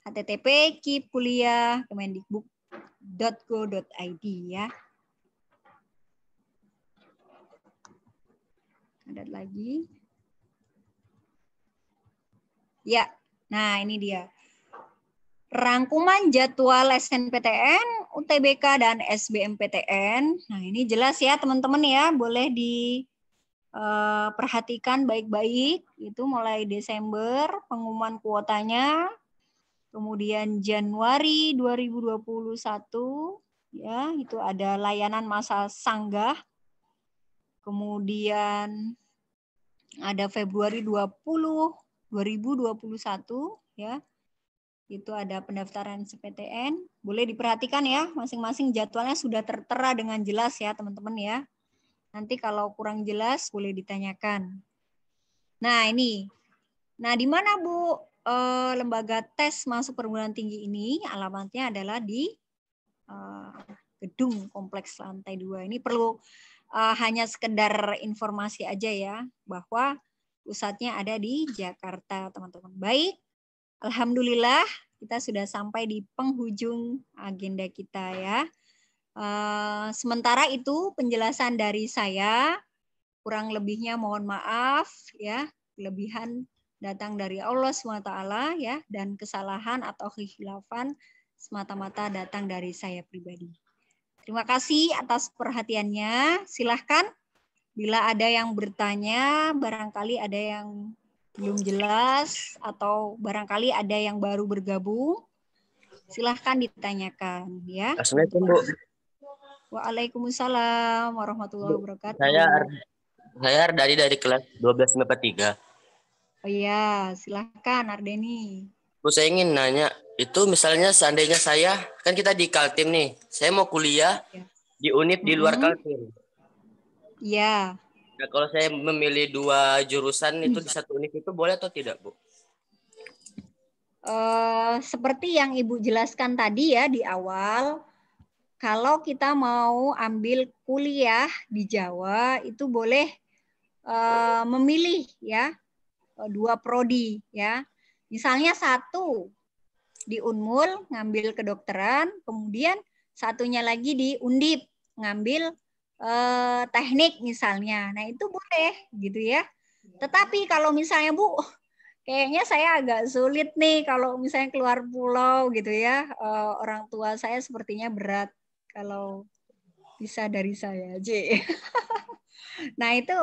A: http://kipkuliah.kemendikbud.go.id ya. Ada lagi. Ya, nah ini dia. Rangkuman jadwal SNPTN, UTBK, dan SBMPTN. Nah ini jelas ya teman-teman ya, boleh perhatikan baik-baik, itu mulai Desember pengumuman kuotanya, kemudian Januari 2021 ya, itu ada layanan masa sanggah. Kemudian ada Februari 2021 ya. Itu ada pendaftaran SPTN. Boleh diperhatikan ya, masing-masing jadwalnya sudah tertera dengan jelas ya, teman-teman ya. Nanti kalau kurang jelas boleh ditanyakan. Nah, ini. Nah, di mana Bu lembaga tes masuk perguruan tinggi ini? Alamatnya adalah di gedung kompleks lantai 2. Ini perlu hanya sekedar informasi aja ya, bahwa pusatnya ada di Jakarta, teman-teman. Baik, alhamdulillah kita sudah sampai di penghujung agenda kita ya. Sementara itu penjelasan dari saya, kurang lebihnya mohon maaf ya, kelebihan datang dari Allah SWT ya, dan kesalahan atau kekhilafan semata-mata datang dari saya pribadi. Terima kasih atas perhatiannya. Silahkan bila ada yang bertanya, barangkali ada yang belum jelas atau barangkali ada yang baru bergabung, silahkan ditanyakan ya.
D: Assalamualaikum, Bu.
A: Waalaikumsalam warahmatullahi wabarakatuh.
D: Saya Ardani dari kelas 12 3.
A: Oh iya, silahkan Ardeni.
D: Bu, saya ingin nanya, itu misalnya seandainya saya, kan kita di Kaltim nih, saya mau kuliah di univ di luar Kaltim.
A: Iya.
D: Nah, kalau saya memilih 2 jurusan itu di satu univ itu boleh atau tidak, Bu?
A: Seperti yang Ibu jelaskan tadi ya di awal, kalau kita mau ambil kuliah di Jawa itu boleh memilih ya 2 prodi ya. Misalnya satu di Unmul ngambil kedokteran, kemudian satunya lagi di Undip ngambil teknik misalnya. Nah, itu boleh gitu ya. Tetapi kalau misalnya Bu, kayaknya saya agak sulit nih kalau misalnya keluar pulau gitu ya. Orang tua saya sepertinya berat kalau bisa dari saya aja. Nah, itu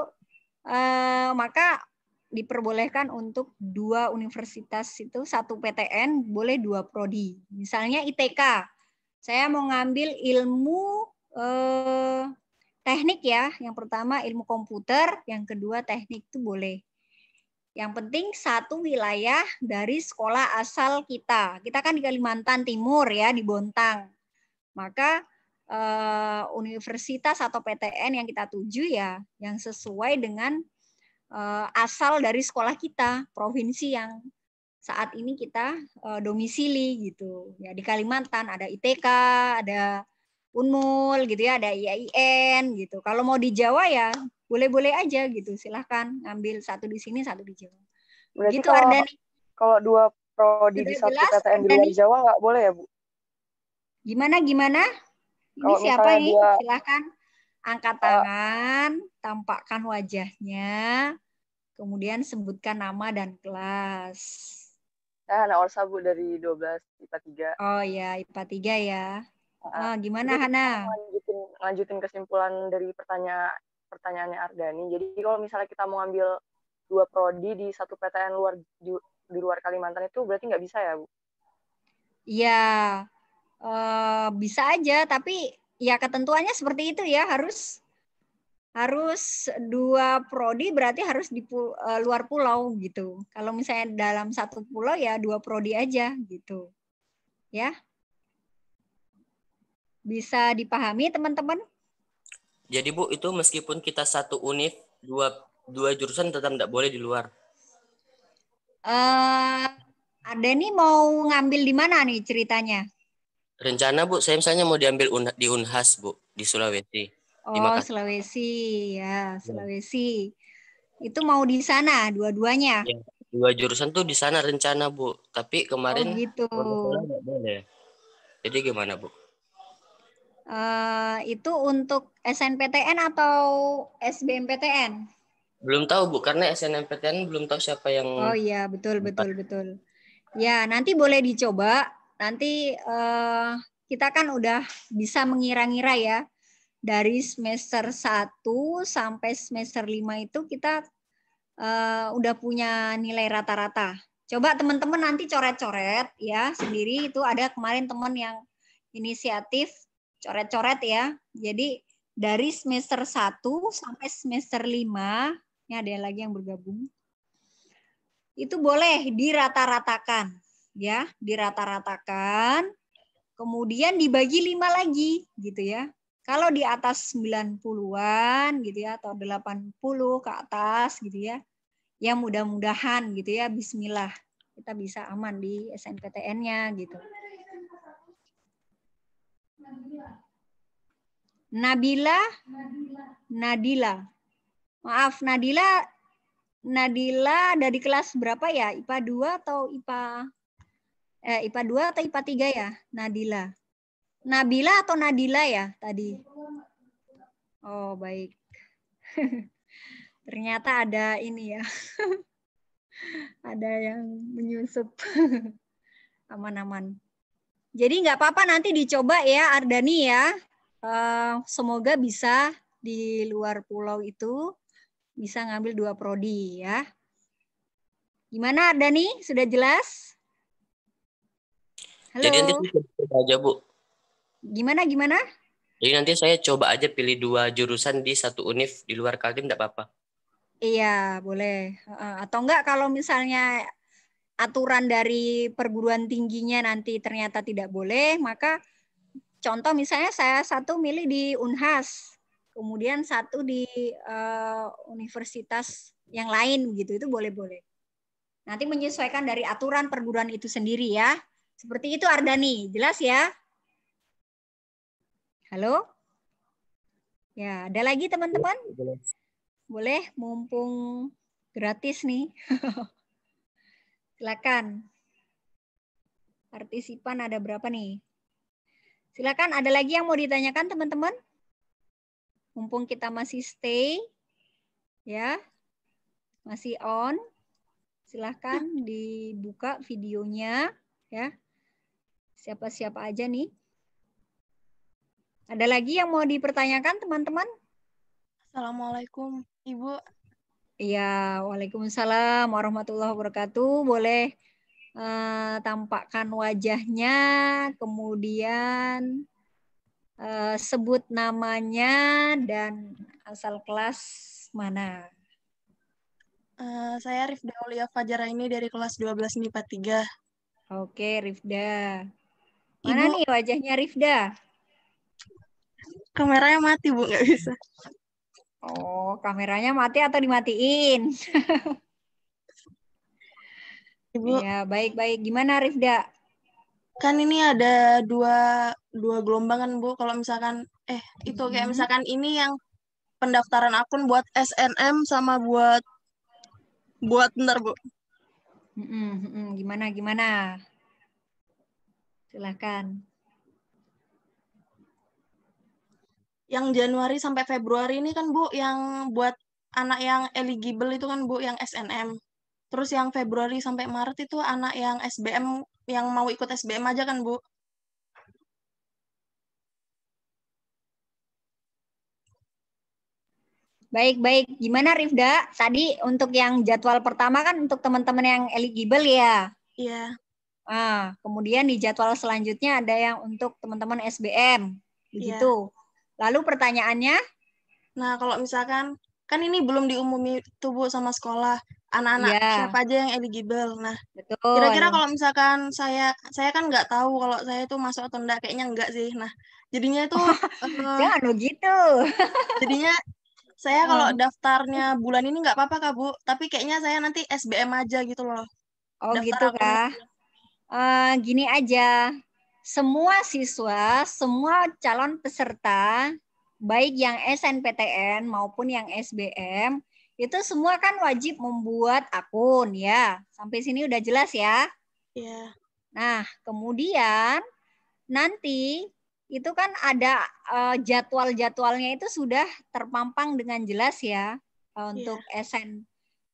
A: maka diperbolehkan untuk 2 universitas itu, 1 PTN, boleh 2 prodi. Misalnya ITK, saya mau ngambil ilmu teknik ya. Yang pertama ilmu komputer, yang kedua teknik itu boleh. Yang penting satu wilayah dari sekolah asal kita. Kita kan di Kalimantan Timur ya, di Bontang. Maka universitas atau PTN yang kita tuju ya, yang sesuai dengan asal dari sekolah kita, provinsi yang saat ini kita domisili gitu. Ya di Kalimantan ada ITK, ada Unmul gitu ya, ada IAIN gitu. Kalau mau di Jawa ya boleh-boleh aja gitu. Silahkan ngambil satu di sini, satu di Jawa.
B: Berarti
A: Gitu Ardani.
B: kalau 2 prodi di satu PTN di luar Jawa nggak boleh ya, Bu?
A: Gimana? Ini
B: Kalau
A: siapa ini?
B: Dia...
A: Silahkan angkat tangan, tampakkan wajahnya, kemudian sebutkan nama dan kelas.
B: Saya Hana Orsa, Bu, dari 12 IPA 3.
A: Oh ya, IPA 3 ya. Gimana Hana?
B: Lanjutin kesimpulan dari pertanyaannya Ardani. Jadi kalau misalnya kita mau ambil 2 prodi di satu PTN di luar Kalimantan itu berarti nggak bisa ya, Bu?
A: Iya, bisa aja, tapi ya ketentuannya seperti itu ya, harus 2 prodi berarti harus di luar pulau gitu. Kalau misalnya dalam satu pulau ya 2 prodi aja gitu. Ya. Bisa dipahami teman-teman?
D: Jadi Bu, itu meskipun kita satu univ, dua jurusan tetap tidak boleh di luar.
A: Ada nih mau ngambil di mana nih ceritanya?
D: Rencana Bu, saya misalnya mau diambil di Unhas Bu, di Sulawesi. Di Makassar.
A: Sulawesi ya, Sulawesi. Itu mau di sana dua-duanya?
D: Ya, 2 jurusan tuh di sana rencana Bu, tapi kemarin
A: gitu.
D: Nggak boleh. Jadi gimana Bu?
A: Itu untuk SNPTN atau SBMPTN?
D: Belum tahu Bu, karena SNMPTN belum tahu siapa yang...
A: Oh iya, betul. Ya, nanti boleh dicoba. Nanti kita kan udah bisa mengira-ngira ya. dari semester 1 sampai semester 5 itu kita udah punya nilai rata-rata. Coba teman-teman nanti coret-coret ya sendiri, itu ada kemarin teman yang inisiatif coret-coret ya. Jadi dari semester 1 sampai semester 5, ini ada lagi yang bergabung. Itu boleh dirata-ratakan ya, dirata-ratakan. Kemudian dibagi 5 lagi gitu ya. Kalau di atas 90-an gitu ya atau 80 ke atas gitu ya. Ya mudah-mudahan gitu ya, bismillah kita bisa aman di SNPTN-nya gitu. Nadila. Maaf, Nadila dari kelas berapa ya? IPA 2 atau IPA 2 atau IPA 3 ya? Nadila. Nabila atau Nadila ya tadi? Oh, baik. Ternyata ada ini ya. Ada yang menyusup. Aman-aman. Jadi nggak apa-apa, nanti dicoba ya Ardani ya. Semoga bisa di luar pulau itu bisa ngambil 2 prodi ya. Gimana Ardani? Sudah jelas? Halo.
D: Jadi nanti saya coba aja, Bu.
A: Gimana?
D: Jadi nanti saya coba aja pilih 2 jurusan di satu univ di luar Kaltim, enggak apa-apa?
A: Iya, boleh. Atau enggak kalau misalnya aturan dari perguruan tingginya nanti ternyata tidak boleh, maka contoh misalnya saya satu milih di Unhas, kemudian satu di universitas yang lain gitu, itu boleh-boleh. Nanti menyesuaikan dari aturan perguruan itu sendiri ya. Seperti itu Ardani, jelas ya? Halo? Ya, ada lagi teman-teman? Boleh, mumpung gratis nih. Silakan. Partisipan ada berapa nih? Silakan, ada lagi yang mau ditanyakan teman-teman? Mumpung kita masih stay, ya, masih on. Silahkan dibuka videonya, ya. Siapa-siapa aja nih? Ada lagi yang mau dipertanyakan teman-teman?
E: Assalamualaikum, Ibu.
A: Iya, waalaikumsalam warahmatullahi wabarakatuh. Boleh tampakkan wajahnya, kemudian sebut namanya dan asal kelas mana.
E: Saya Rifda Aulia Fajara ini dari kelas 12 MIPA 3.
A: Oke, Rifda. Mana
E: Ibu,
A: nih wajahnya Rifda?
E: kameranya mati, Bu, nggak bisa.
A: Oh, kameranya mati atau dimatiin?
E: Ibu,
A: Ya, baik-baik. Gimana Rifda?
E: kan ini ada dua gelombang kan, Bu. Kalau misalkan, itu kayak misalkan ini yang pendaftaran akun buat SNM sama buat bentar, Bu.
A: Gimana? Silakan.
E: Yang Januari sampai Februari ini kan, Bu, yang buat anak yang eligible itu kan, Bu, yang SNM. Terus yang Februari sampai Maret itu anak yang SBM, yang mau ikut SBM aja kan, Bu?
A: Baik. Gimana Rifda? Tadi untuk yang jadwal pertama kan untuk teman-teman yang eligible ya?
E: Iya.
A: Kemudian di jadwal selanjutnya ada yang untuk teman-teman SBM. Begitu. Lalu pertanyaannya?
E: Nah, kalau misalkan, kan ini belum diumumi tuh, Bu, sama sekolah. Anak-anak siapa aja yang eligible. Nah,
A: betul.
E: Kira-kira kalau misalkan saya kan nggak tahu kalau saya itu masuk atau enggak, kayaknya enggak sih. Nah, jadinya itu
A: jangan begitu.
E: Jadinya saya kalau daftarnya bulan ini nggak apa-apa Kak, Bu, tapi kayaknya saya nanti SBM aja gitu loh.
A: Oh, gitu Kak. Gini aja. Semua siswa, semua calon peserta, baik yang SNPTN maupun yang SBM, itu semua kan wajib membuat akun ya. Sampai sini udah jelas ya?
E: Iya.
A: Nah, kemudian nanti itu kan ada jadwal-jadwalnya itu sudah terpampang dengan jelas ya untuk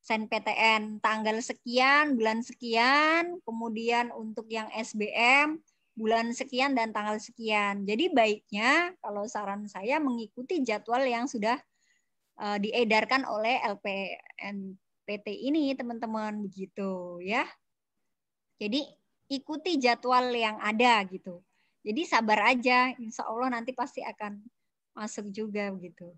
A: SNPTN tanggal sekian, bulan sekian, kemudian untuk yang SBM bulan sekian dan tanggal sekian. Jadi baiknya kalau saran saya mengikuti jadwal yang sudah diedarkan oleh LPNPT ini, teman-teman, begitu ya. Jadi ikuti jadwal yang ada gitu. Jadi sabar aja, insya Allah nanti pasti akan masuk juga begitu.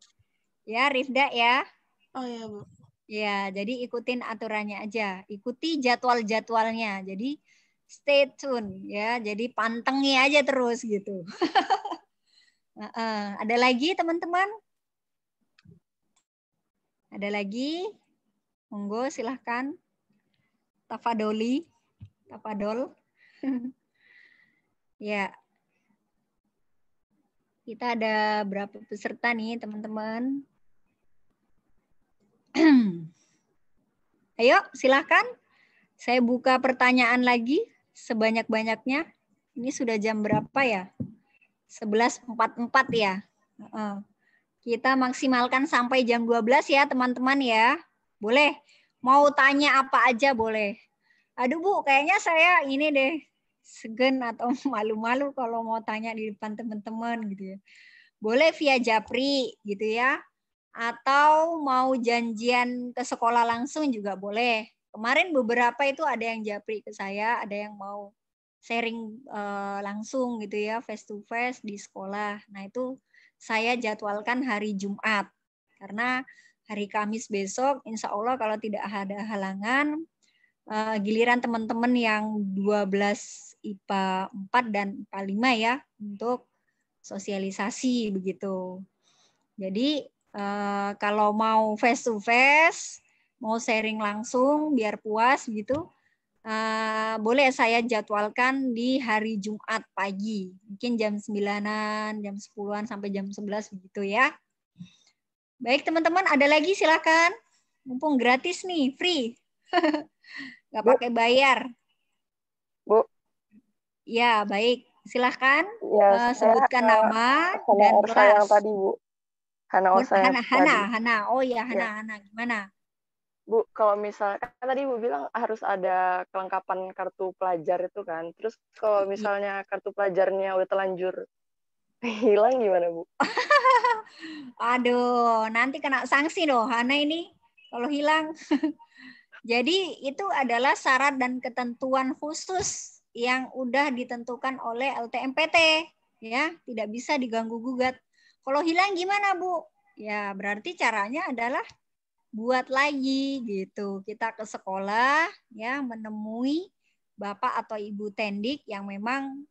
A: Ya, Rifda ya.
E: Oh ya, Bu.
A: Ya, jadi ikutin aturannya aja, ikuti jadwal-jadwalnya. Jadi stay tune ya, jadi pantengi aja terus gitu. Ada lagi teman-teman? Ada lagi? Monggo silahkan. Tafadol. Ya. Kita ada berapa peserta nih teman-teman? Ayo silahkan. Saya buka pertanyaan lagi sebanyak-banyaknya. Ini sudah jam berapa ya? 11.44 ya. Kita maksimalkan sampai jam 12 ya teman-teman ya. Boleh. Mau tanya apa aja boleh. Aduh Bu, kayaknya saya ini deh segen atau malu-malu kalau mau tanya di depan teman-teman gitu ya. Boleh via Japri gitu ya. Atau mau janjian ke sekolah langsung juga boleh. Kemarin beberapa itu ada yang Japri ke saya, ada yang mau sharing langsung gitu ya, face to face di sekolah. Nah itu saya jadwalkan hari Jumat. Karena hari Kamis besok, insya Allah kalau tidak ada halangan, giliran teman-teman yang 12 IPA 4 dan IPA 5 ya, untuk sosialisasi begitu. Jadi kalau mau face to face, mau sharing langsung biar puas gitu, boleh saya jadwalkan di hari Jumat pagi. Mungkin jam 9-an, jam 10-an sampai jam 11 begitu ya. Baik teman-teman, ada lagi silakan. Mumpung gratis nih, free. Nggak pakai bayar.
B: Bu.
A: Ya, baik. Silahkan
B: Ya,
A: sebutkan nama dan
B: Orsa
A: kelas.
B: yang tadi, Bu. Hana Orsa yang tadi.
A: Hana. Oh ya,
B: Ya.
A: Hana. Gimana?
B: Bu, kalau misalnya kan tadi Bu bilang harus ada kelengkapan kartu pelajar itu kan. Terus kalau misalnya kartu pelajarnya udah terlanjur hilang gimana, Bu?
A: Aduh, nanti kena sanksi loh Hana ini kalau hilang. Jadi itu adalah syarat dan ketentuan khusus yang udah ditentukan oleh LTMPT ya, tidak bisa diganggu gugat. Kalau hilang gimana, Bu? Ya, berarti caranya adalah buat lagi gitu. Kita ke sekolah ya, menemui Bapak atau Ibu Tendik yang memang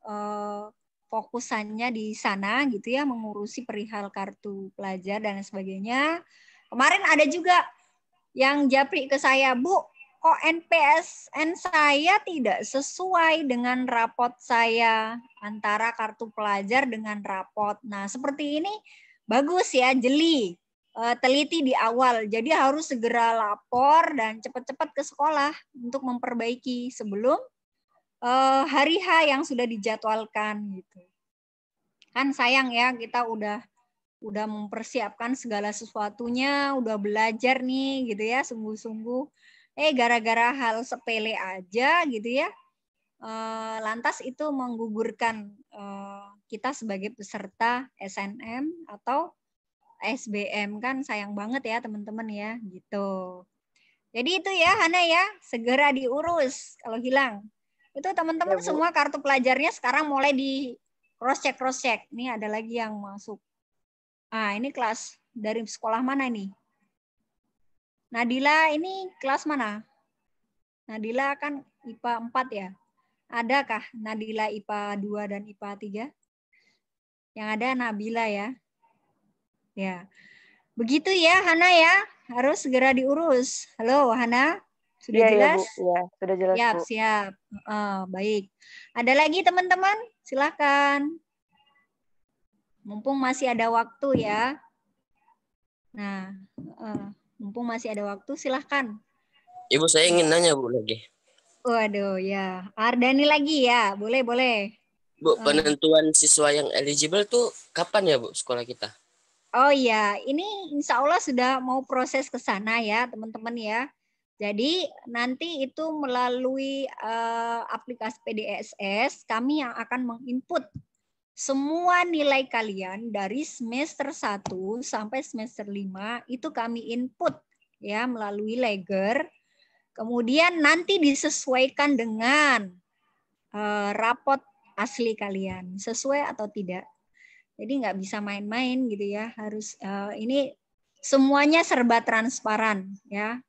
A: fokusannya di sana gitu ya, mengurusi perihal kartu pelajar dan sebagainya. Kemarin ada juga yang japri ke saya, Bu, kok NPSN saya tidak sesuai dengan rapot saya, antara kartu pelajar dengan rapot. Nah, seperti ini bagus ya, jeli, teliti di awal. Jadi harus segera lapor dan cepat-cepat ke sekolah untuk memperbaiki sebelum hari H yang sudah dijadwalkan gitu. Kan sayang ya, kita udah mempersiapkan segala sesuatunya, udah belajar nih gitu ya, sungguh-sungguh. Gara-gara hal sepele aja gitu ya, lantas itu menggugurkan kita sebagai peserta SNM atau SBM, kan sayang banget ya teman-teman ya gitu. Jadi itu ya Hana ya, segera diurus kalau hilang. Itu teman-teman
B: Ya,
A: semua kartu pelajarnya sekarang mulai di cross check. Ini ada lagi yang masuk. Ini kelas dari sekolah mana nih? Nadila ini kelas mana? Nadila kan IPA 4 ya. Adakah Nadila IPA 2 dan IPA 3? Yang ada Nabila ya. Ya. Begitu ya Hana ya. Harus segera diurus. Halo Hana. Sudah jelas?
B: Ya, Bu. Ya, sudah jelas, Bu.
A: Siap. Baik. Ada lagi teman-teman? Silakan. Mumpung masih ada waktu ya. Nah, mumpung masih ada waktu, silahkan.
D: Ibu, saya ingin nanya, Bu, lagi.
A: Waduh, ya. Ardani lagi ya? Boleh.
D: Bu, penentuan siswa yang eligible tuh kapan ya, Bu, sekolah kita?
A: Oh iya, ini insya Allah sudah mau proses ke sana ya, teman-teman ya. Jadi nanti itu melalui aplikasi PDSS kami yang akan menginput semua nilai kalian dari semester 1 sampai semester 5 itu kami input ya melalui Legger. Kemudian nanti disesuaikan dengan rapot asli kalian sesuai atau tidak. Jadi nggak bisa main-main gitu ya. Harus ini semuanya serba transparan ya.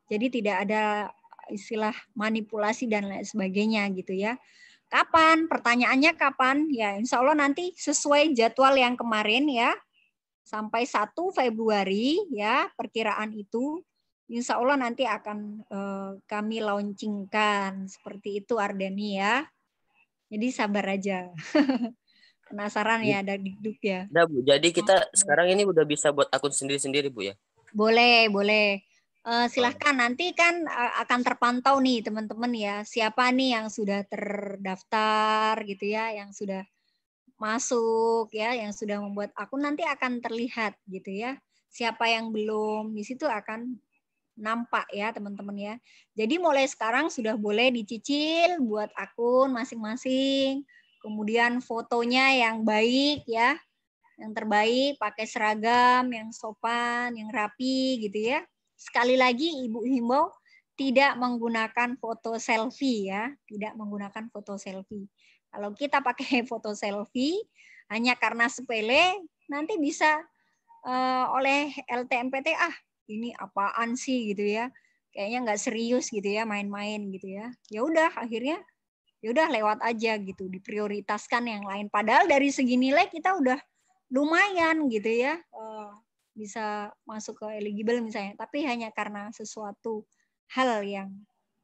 A: Jadi tidak ada istilah manipulasi dan lain sebagainya gitu ya. Kapan? Pertanyaannya kapan? Ya insya Allah nanti sesuai jadwal yang kemarin ya. Sampai 1 Februari ya perkiraan itu. Insya Allah nanti akan kami launchingkan. Seperti itu Ardeni ya. Jadi sabar aja. Penasaran ya ada dikduk ya.
D: Udah Bu, jadi kita sekarang ini udah bisa buat akun sendiri-sendiri Bu ya?
A: Boleh, boleh. Silahkan nanti kan akan terpantau nih teman-teman ya. Siapa nih yang sudah terdaftar gitu ya, yang sudah masuk ya, yang sudah membuat akun nanti akan terlihat gitu ya. Siapa yang belum di situ akan nampak ya teman-teman ya. Jadi mulai sekarang sudah boleh dicicil buat akun masing-masing. Kemudian fotonya yang baik ya. Yang terbaik, pakai seragam, yang sopan, yang rapi gitu ya. Sekali lagi Ibu himbau tidak menggunakan foto selfie ya, tidak menggunakan foto selfie. Kalau kita pakai foto selfie hanya karena sepele, nanti bisa oleh LTMPT ini apaan sih gitu ya. Kayaknya nggak serius gitu ya, main-main gitu ya. Ya udah akhirnya ya udah lewat aja gitu, diprioritaskan yang lain. Padahal dari segi nilai kita udah lumayan gitu ya, bisa masuk ke eligible misalnya, tapi hanya karena sesuatu hal yang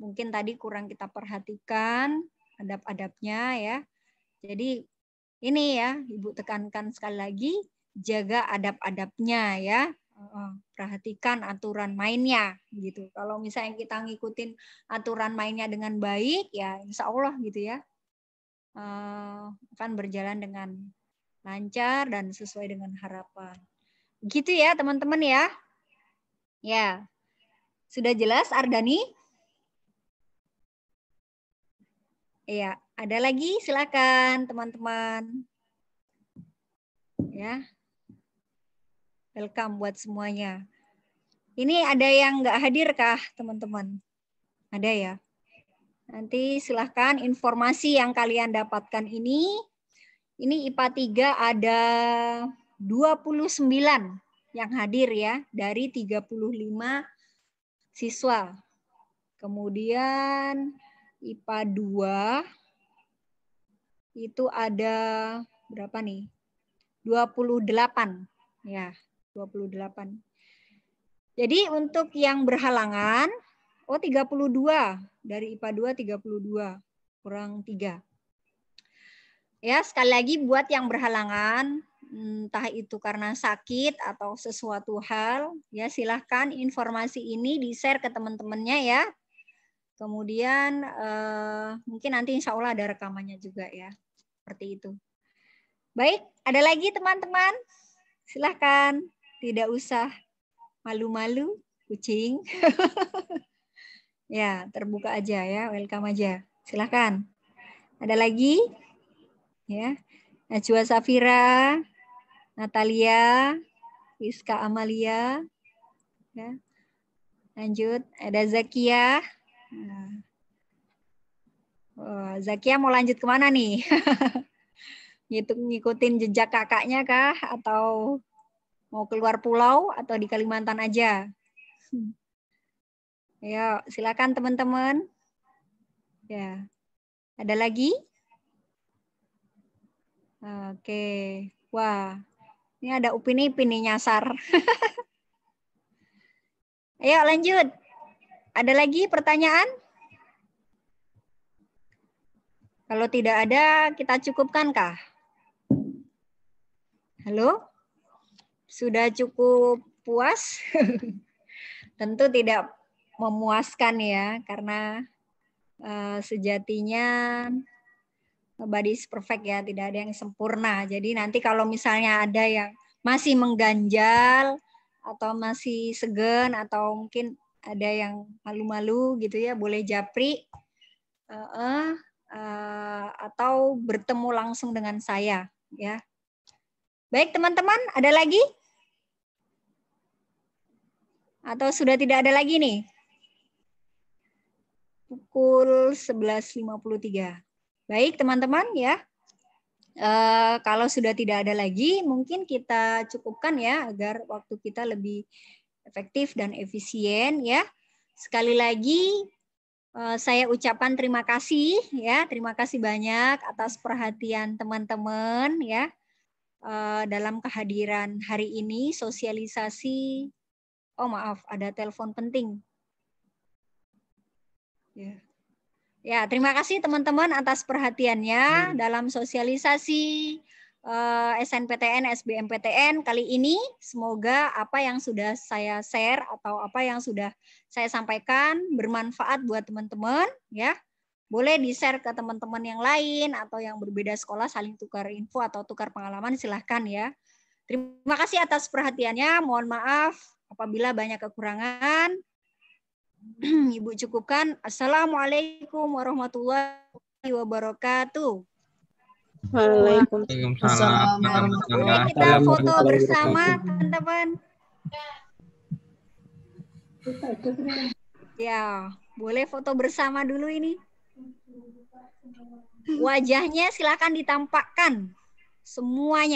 A: mungkin tadi kurang kita perhatikan adab-adabnya ya. Jadi ini ya Ibu tekankan sekali lagi, jaga adab-adabnya ya, perhatikan aturan mainnya gitu. Kalau misalnya kita ngikutin aturan mainnya dengan baik ya insya Allah gitu ya akan berjalan dengan lancar dan sesuai dengan harapan. Gitu ya teman-teman ya. Ya, sudah jelas Ardani? Iya, ada lagi silakan teman-teman. Ya, welcome buat semuanya. Ini ada yang nggak hadir kah teman-teman? Ada ya? Nanti silahkan informasi yang kalian dapatkan ini IPA 3 ada 29 yang hadir ya dari 35 siswa. Kemudian IPA 2 itu ada berapa nih? 28 ya, 28. Jadi untuk yang berhalangan 32 dari IPA 2 32 kurang 3. Ya, sekali lagi buat yang berhalangan, entah itu karena sakit atau sesuatu hal, ya silahkan informasi ini di-share ke teman-temannya ya. Kemudian mungkin nanti insya Allah ada rekamannya juga ya. Seperti itu. Baik, ada lagi teman-teman? Silahkan, tidak usah malu-malu, kucing. Ya, terbuka aja ya, welcome aja. Silahkan. Ada lagi? Ya, Najwa Safira, Natalia, Rizka Amalia, ya. Lanjut, ada Zakia. Nah. Oh, Zakia mau lanjut kemana nih? Ngikutin jejak kakaknya kah? Atau mau keluar pulau atau di Kalimantan aja? Ayo, silakan teman-teman. Ya, ada lagi? Oke, wah, ini ada Upin Ipin nih nyasar. Ayo lanjut. Ada lagi pertanyaan? Kalau tidak ada, kita cukupkan kah? Halo? Sudah cukup puas? Tentu tidak memuaskan ya, karena sejatinya nobody is perfect ya, tidak ada yang sempurna. Jadi nanti kalau misalnya ada yang masih mengganjal atau masih segan atau mungkin ada yang malu-malu gitu ya, boleh japri atau bertemu langsung dengan saya ya. Baik teman-teman, ada lagi? Atau sudah tidak ada lagi nih? Pukul 11.53. Baik teman-teman ya. Kalau sudah tidak ada lagi, mungkin kita cukupkan ya agar waktu kita lebih efektif dan efisien ya. Sekali lagi saya ucapkan terima kasih ya, terima kasih banyak atas perhatian teman-teman ya dalam kehadiran hari ini sosialisasi. Oh maaf, ada telepon penting. Ya. Ya, terima kasih teman-teman atas perhatiannya dalam sosialisasi SNPTN, SBMPTN kali ini. Semoga apa yang sudah saya share atau apa yang sudah saya sampaikan bermanfaat buat teman-teman ya. Boleh di-share ke teman-teman yang lain atau yang berbeda sekolah, saling tukar info atau tukar pengalaman, silahkan ya. Terima kasih atas perhatiannya. Mohon maaf apabila banyak kekurangan. Ibu cukupkan. Assalamualaikum warahmatullahi wabarakatuh.
C: Waalaikumsalam warahmatullahi
A: Boleh kita foto bersama, teman-teman. Ya, boleh foto bersama dulu ini. Wajahnya silakan ditampakkan semuanya.